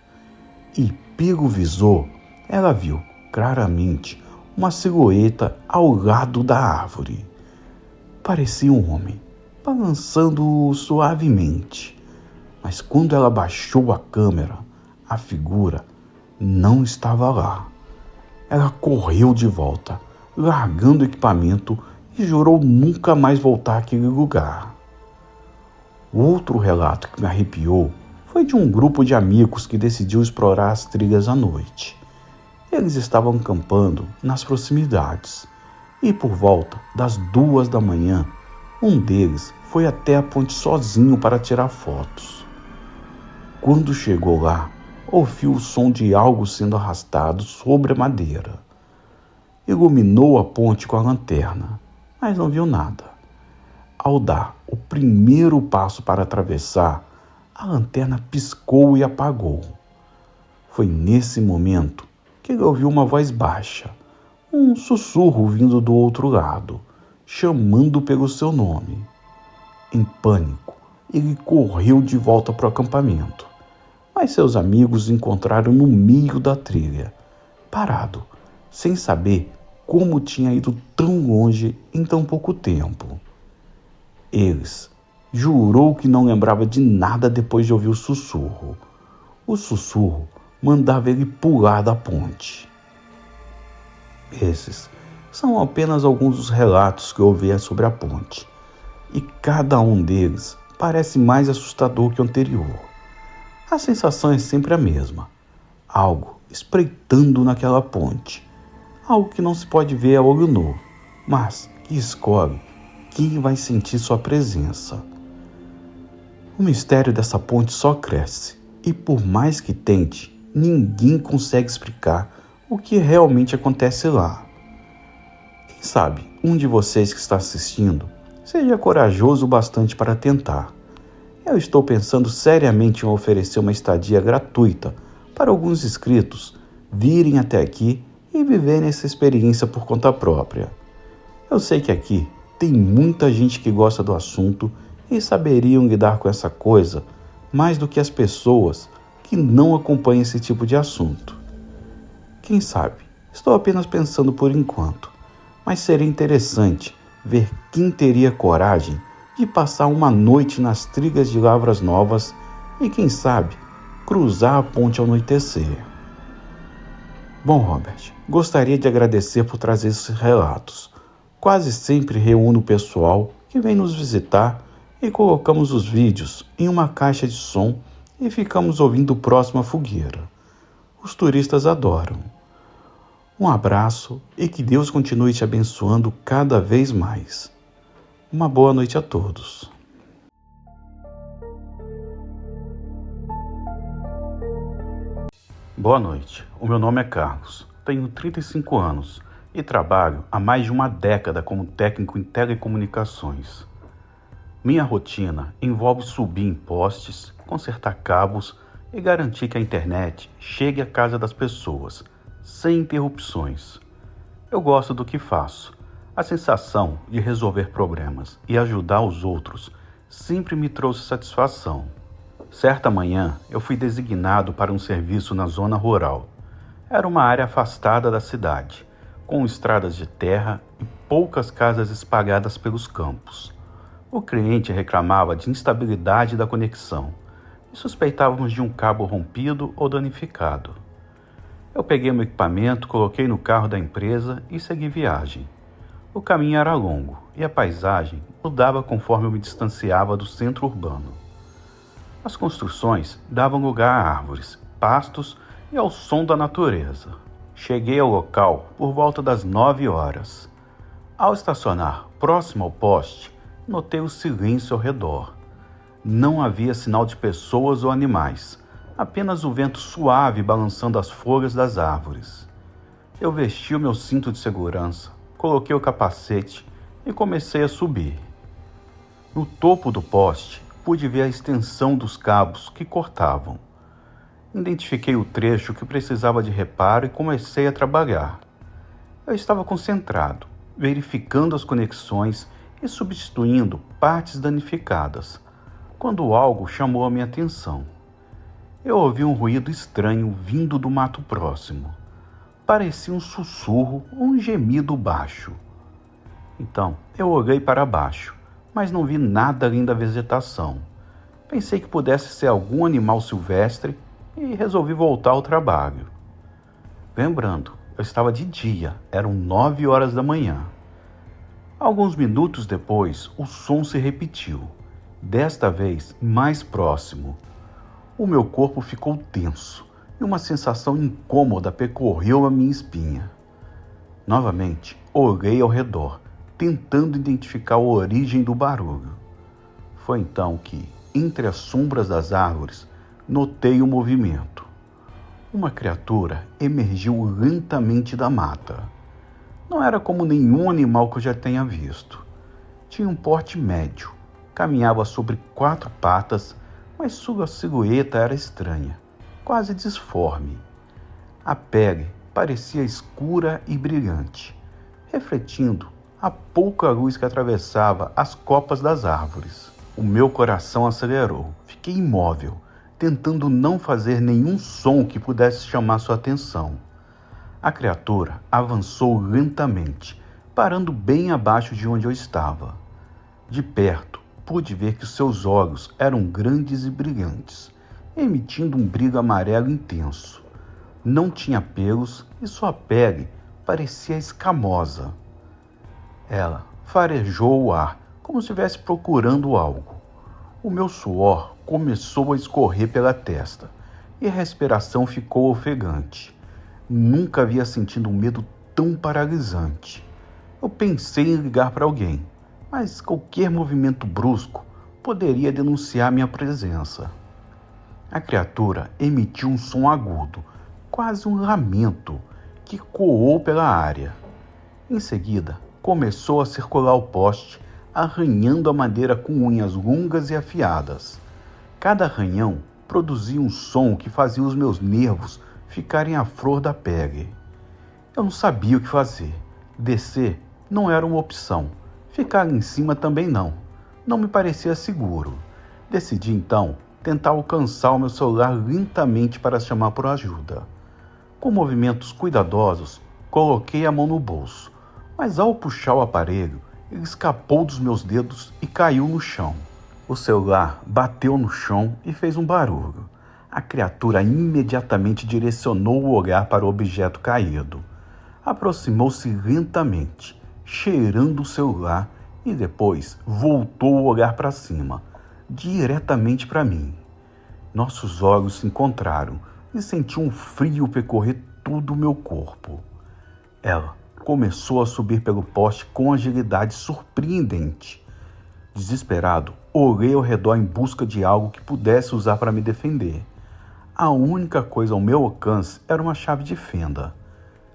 E pelo visor, ela viu claramente uma silhueta ao lado da árvore. Parecia um homem, balançando suavemente. Mas quando ela baixou a câmera, a figura não estava lá. Ela correu de volta, largando o equipamento e jurou nunca mais voltar àquele lugar. O outro relato que me arrepiou foi de um grupo de amigos que decidiu explorar as trilhas à noite. Eles estavam acampando nas proximidades e por volta das 2 da manhã, um deles foi até a ponte sozinho para tirar fotos. Quando chegou lá, ouviu o som de algo sendo arrastado sobre a madeira. Iluminou a ponte com a lanterna, mas não viu nada. Ao dar o primeiro passo para atravessar, a lanterna piscou e apagou. Foi nesse momento que ele ouviu uma voz baixa, um sussurro vindo do outro lado, chamando pelo seu nome. Em pânico, ele correu de volta para o acampamento, mas seus amigos o encontraram no meio da trilha, parado, sem saber como tinha ido tão longe em tão pouco tempo. Jurou que não lembrava de nada depois de ouvir o sussurro. O sussurro mandava ele pular da ponte. Esses são apenas alguns dos relatos que eu ouvi sobre a ponte, e cada um deles parece mais assustador que o anterior. A sensação é sempre a mesma: algo espreitando naquela ponte, algo que não se pode ver a olho nu, mas que escolhe quem vai sentir sua presença. O mistério dessa ponte só cresce, e por mais que tente, ninguém consegue explicar o que realmente acontece lá. Quem sabe um de vocês que está assistindo seja corajoso o bastante para tentar. Eu estou pensando seriamente em oferecer uma estadia gratuita para alguns inscritos virem até aqui e viverem essa experiência por conta própria. Eu sei que aqui tem muita gente que gosta do assunto e saberiam lidar com essa coisa mais do que as pessoas que não acompanham esse tipo de assunto. Quem sabe, estou apenas pensando por enquanto, mas seria interessante ver quem teria coragem de passar uma noite nas trilhas de Lavras Novas e, quem sabe, cruzar a ponte ao anoitecer. Bom, Robert, gostaria de agradecer por trazer esses relatos. Quase sempre reúno o pessoal que vem nos visitar e colocamos os vídeos em uma caixa de som e ficamos ouvindo próximo à fogueira. Os turistas adoram. Um abraço e que Deus continue te abençoando cada vez mais. Uma boa noite a todos. Boa noite, o meu nome é Carlos, tenho 35 anos e trabalho há mais de uma década como técnico em telecomunicações. Minha rotina envolve subir em postes, consertar cabos e garantir que a internet chegue à casa das pessoas, sem interrupções. Eu gosto do que faço. A sensação de resolver problemas e ajudar os outros sempre me trouxe satisfação. Certa manhã, eu fui designado para um serviço na zona rural. Era uma área afastada da cidade, com estradas de terra e poucas casas espalhadas pelos campos. O cliente reclamava de instabilidade da conexão e suspeitávamos de um cabo rompido ou danificado. Eu peguei meu equipamento, coloquei no carro da empresa e segui viagem. O caminho era longo e a paisagem mudava conforme eu me distanciava do centro urbano. As construções davam lugar a árvores, pastos e ao som da natureza. Cheguei ao local por volta das 9 horas. Ao estacionar próximo ao poste, notei o silêncio ao redor. Não havia sinal de pessoas ou animais, apenas o vento suave balançando as folhas das árvores. Eu vesti o meu cinto de segurança, coloquei o capacete e comecei a subir. No topo do poste, pude ver a extensão dos cabos que cortavam. Identifiquei o trecho que precisava de reparo e comecei a trabalhar. Eu estava concentrado, verificando as conexões e substituindo partes danificadas, quando algo chamou a minha atenção. Eu ouvi um ruído estranho vindo do mato próximo. Parecia um sussurro ou um gemido baixo. Então, eu olhei para baixo, mas não vi nada além da vegetação. Pensei que pudesse ser algum animal silvestre e resolvi voltar ao trabalho. Lembrando, eu estava de dia, eram 9 horas da manhã. Alguns minutos depois, o som se repetiu, desta vez mais próximo. O meu corpo ficou tenso e uma sensação incômoda percorreu a minha espinha. Novamente, olhei ao redor, tentando identificar a origem do barulho. Foi então que, entre as sombras das árvores, notei um movimento. Uma criatura emergiu lentamente da mata. Não era como nenhum animal que eu já tenha visto. Tinha um porte médio, caminhava sobre 4 patas, mas sua silhueta era estranha, quase disforme. A pele parecia escura e brilhante, refletindo a pouca luz que atravessava as copas das árvores. O meu coração acelerou. Fiquei imóvel, tentando não fazer nenhum som que pudesse chamar sua atenção. A criatura avançou lentamente, parando bem abaixo de onde eu estava. De perto, pude ver que seus olhos eram grandes e brilhantes, emitindo um brilho amarelo intenso. Não tinha pelos e sua pele parecia escamosa. Ela farejou o ar, como se estivesse procurando algo. O meu suor começou a escorrer pela testa e a respiração ficou ofegante. Nunca havia sentido um medo tão paralisante. Eu pensei em ligar para alguém, mas qualquer movimento brusco poderia denunciar minha presença. A criatura emitiu um som agudo, quase um lamento, que ecoou pela área. Em seguida, começou a circular o poste, arranhando a madeira com unhas longas e afiadas. Cada arranhão produzia um som que fazia os meus nervos ficarem à flor da pele. Eu não sabia o que fazer. Descer não era uma opção. Ficar em cima também não. Não me parecia seguro. Decidi então tentar alcançar o meu celular lentamente para chamar por ajuda. Com movimentos cuidadosos, coloquei a mão no bolso, mas ao puxar o aparelho, ele escapou dos meus dedos e caiu no chão. O celular bateu no chão e fez um barulho. A criatura imediatamente direcionou o olhar para o objeto caído. Aproximou-se lentamente, cheirando o celular, e depois voltou o olhar para cima, diretamente para mim. Nossos olhos se encontraram e senti um frio percorrer todo o meu corpo. Ela começou a subir pelo poste com agilidade surpreendente. Desesperado, olhei ao redor em busca de algo que pudesse usar para me defender. A única coisa ao meu alcance era uma chave de fenda.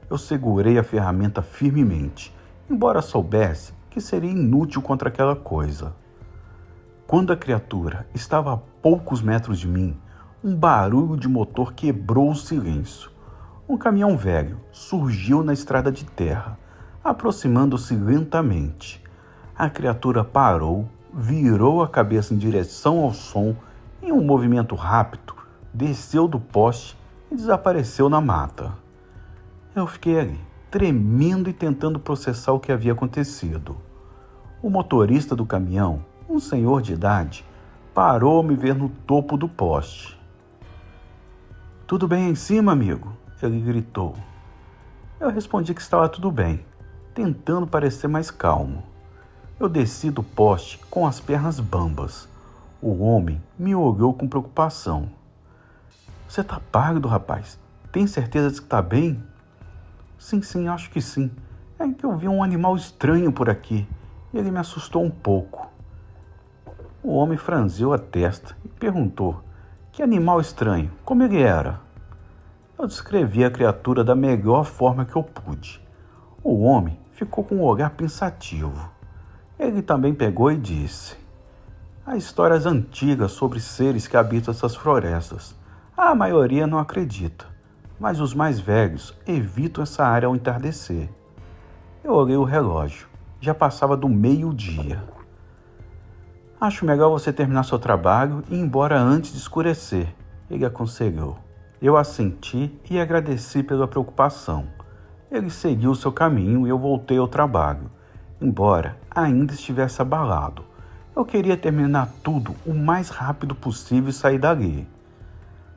Eu segurei a ferramenta firmemente, embora soubesse que seria inútil contra aquela coisa. Quando a criatura estava a poucos metros de mim, um barulho de motor quebrou o silêncio. Um caminhão velho surgiu na estrada de terra, aproximando-se lentamente. A criatura parou, virou a cabeça em direção ao som e, em um movimento rápido, desceu do poste e desapareceu na mata. Eu fiquei ali, tremendo e tentando processar o que havia acontecido. O motorista do caminhão, um senhor de idade, parou a me ver no topo do poste. "Tudo bem aí em cima, amigo?" ele gritou. Eu respondi que estava tudo bem, tentando parecer mais calmo. Eu desci do poste com as pernas bambas. O homem me olhou com preocupação. "Você tá pálido, rapaz? Tem certeza de que tá bem?" Sim, acho que sim. É que eu vi um animal estranho por aqui e ele me assustou um pouco." O homem franziu a testa e perguntou: "Que animal estranho? Como ele era?" Eu descrevi a criatura da melhor forma que eu pude. O homem ficou com um olhar pensativo. Ele também pegou e disse: "Há histórias antigas sobre seres que habitam essas florestas. A maioria não acredita, mas os mais velhos evitam essa área ao entardecer." Eu olhei o relógio. Já passava do meio-dia. "Acho melhor você terminar seu trabalho e ir embora antes de escurecer", ele aconselhou. Eu assenti e agradeci pela preocupação. Ele seguiu seu caminho e eu voltei ao trabalho, embora ainda estivesse abalado. Eu queria terminar tudo o mais rápido possível e sair dali.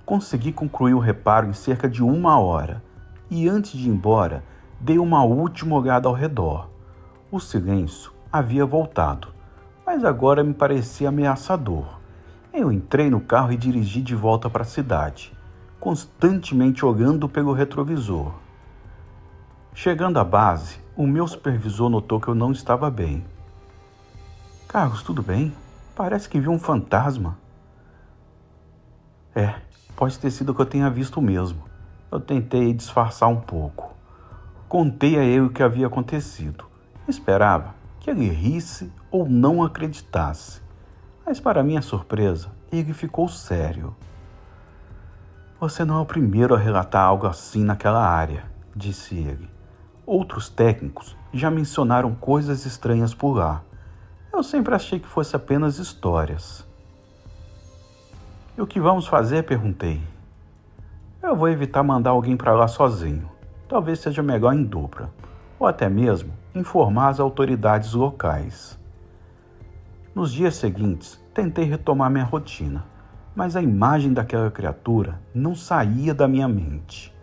Consegui concluir o reparo em cerca de 1 hora e, antes de ir embora, dei uma última olhada ao redor. O silêncio havia voltado, mas agora me parecia ameaçador. Eu entrei no carro e dirigi de volta para a cidade, constantemente olhando pelo retrovisor. Chegando à base, o meu supervisor notou que eu não estava bem. "Carlos, tudo bem? Parece que viu um fantasma." Pode ter sido que eu tenha visto mesmo." Eu tentei disfarçar um pouco. Contei a ele o que havia acontecido. Esperava que ele risse ou não acreditasse. Mas, para minha surpresa, ele ficou sério. "Você não é o primeiro a relatar algo assim naquela área", disse ele. "Outros técnicos já mencionaram coisas estranhas por lá. Eu sempre achei que fosse apenas histórias." "E o que vamos fazer?" perguntei. "Eu vou evitar mandar alguém para lá sozinho. Talvez seja melhor em dupla, ou até mesmo informar as autoridades locais." Nos dias seguintes, tentei retomar minha rotina, mas a imagem daquela criatura não saía da minha mente.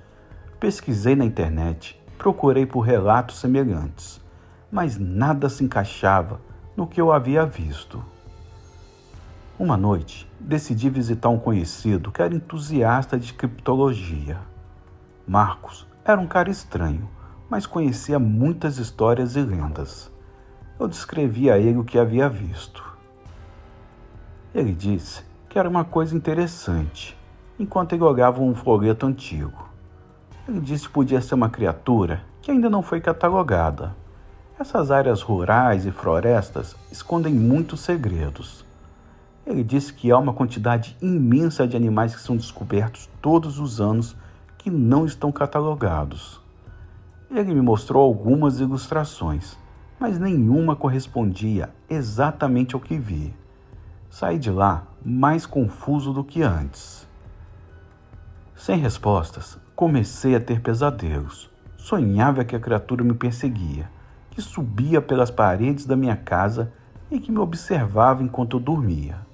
Pesquisei na internet, procurei por relatos semelhantes, mas nada se encaixava no que eu havia visto. Uma noite, decidi visitar um conhecido que era entusiasta de criptologia. Marcos era um cara estranho, mas conhecia muitas histórias e lendas. Eu descrevi a ele o que havia visto. Ele disse que era uma coisa interessante, enquanto ele olhava um folheto antigo. Ele disse que podia ser uma criatura que ainda não foi catalogada. Essas áreas rurais e florestas escondem muitos segredos. Ele disse que há uma quantidade imensa de animais que são descobertos todos os anos que não estão catalogados. Ele me mostrou algumas ilustrações, mas nenhuma correspondia exatamente ao que vi. Saí de lá mais confuso do que antes. Sem respostas, comecei a ter pesadelos. Sonhava que a criatura me perseguia, que subia pelas paredes da minha casa e que me observava enquanto eu dormia.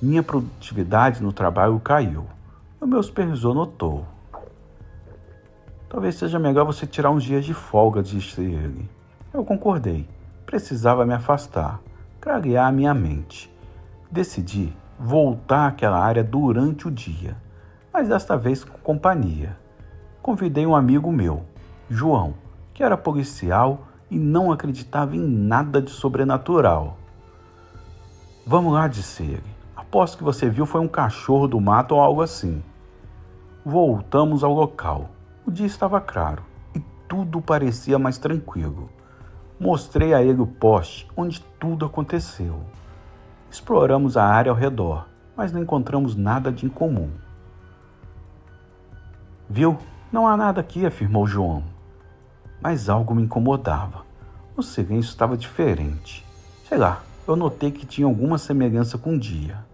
Minha produtividade no trabalho caiu. O meu supervisor notou. "Talvez seja melhor você tirar uns dias de folga", disse ele. Eu concordei. Precisava me afastar, clarear minha mente. Decidi voltar àquela área durante o dia, mas desta vez com companhia. Convidei um amigo meu, João, que era policial e não acreditava em nada de sobrenatural. "Vamos lá", disse ele. "Aposto que você viu foi um cachorro do mato ou algo assim." Voltamos ao local. O dia estava claro e tudo parecia mais tranquilo. Mostrei a ele o poste onde tudo aconteceu. Exploramos a área ao redor, mas não encontramos nada de incomum. "Viu? Não há nada aqui", afirmou João. Mas algo me incomodava. O silêncio estava diferente. Sei lá, eu notei que tinha alguma semelhança com o dia.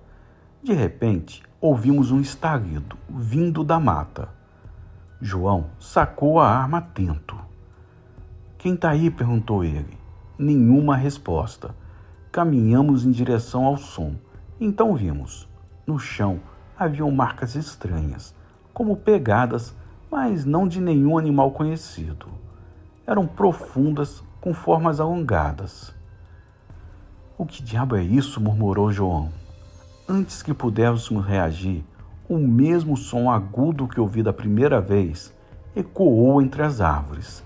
De repente, ouvimos um estalido vindo da mata. João sacou a arma atento. "Quem tá aí?" perguntou ele. Nenhuma resposta. Caminhamos em direção ao som. Então vimos. No chão haviam marcas estranhas, como pegadas, mas não de nenhum animal conhecido. Eram profundas, com formas alongadas. "O que diabo é isso?" murmurou João. Antes que pudéssemos reagir, o mesmo som agudo que ouvi da primeira vez ecoou entre as árvores.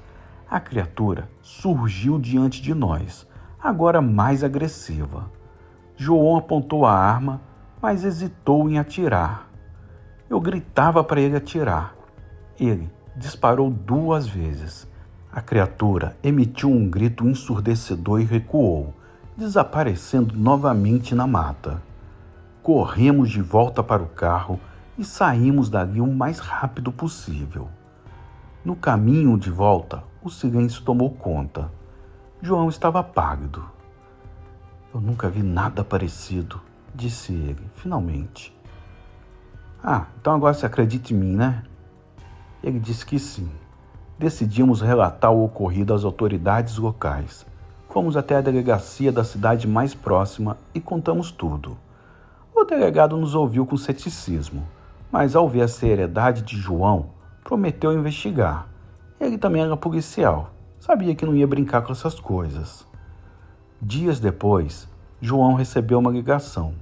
A criatura surgiu diante de nós, agora mais agressiva. João apontou a arma, mas hesitou em atirar. Eu gritava para ele atirar. Ele disparou 2 vezes. A criatura emitiu um grito ensurdecedor e recuou, desaparecendo novamente na mata. Corremos de volta para o carro e saímos dali o mais rápido possível. No caminho de volta, o silêncio tomou conta. João estava pálido. "Eu nunca vi nada parecido", disse ele, finalmente. Então agora você acredita em mim, né?" Ele disse que sim. Decidimos relatar o ocorrido às autoridades locais. Fomos até a delegacia da cidade mais próxima e contamos tudo. O delegado nos ouviu com ceticismo, mas ao ver a seriedade de João, prometeu investigar. Ele também era policial, sabia que não ia brincar com essas coisas. Dias depois, João recebeu uma ligação.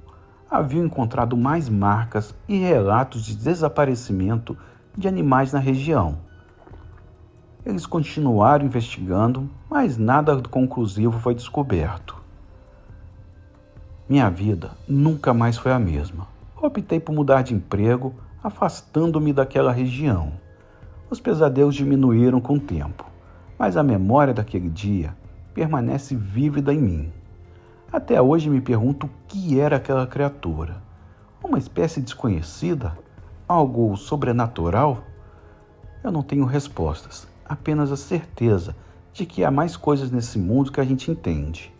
Haviam encontrado mais marcas e relatos de desaparecimento de animais na região. Eles continuaram investigando, mas nada conclusivo foi descoberto. Minha vida nunca mais foi a mesma. Optei por mudar de emprego, afastando-me daquela região. Os pesadelos diminuíram com o tempo, mas a memória daquele dia permanece vívida em mim. Até hoje me pergunto o que era aquela criatura. Uma espécie desconhecida? Algo sobrenatural? Eu não tenho respostas, apenas a certeza de que há mais coisas nesse mundo que a gente entende.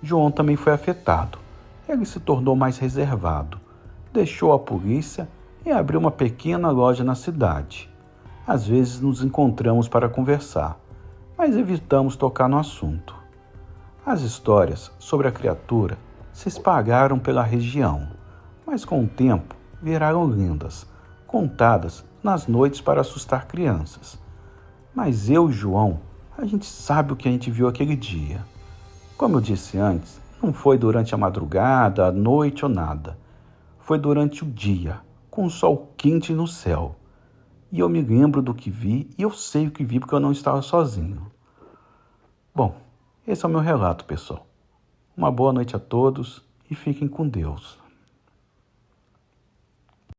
João também foi afetado. Ele se tornou mais reservado, deixou a polícia e abriu uma pequena loja na cidade. Às vezes nos encontramos para conversar, mas evitamos tocar no assunto. As histórias sobre a criatura se espalharam pela região, mas com o tempo viraram lendas, contadas nas noites para assustar crianças. Mas eu e João, a gente sabe o que a gente viu aquele dia. Como eu disse antes, não foi durante a madrugada, a noite ou nada. Foi durante o dia, com o sol quente no céu. E eu me lembro do que vi e eu sei o que vi porque eu não estava sozinho. Bom, esse é o meu relato, pessoal. Uma boa noite a todos e fiquem com Deus.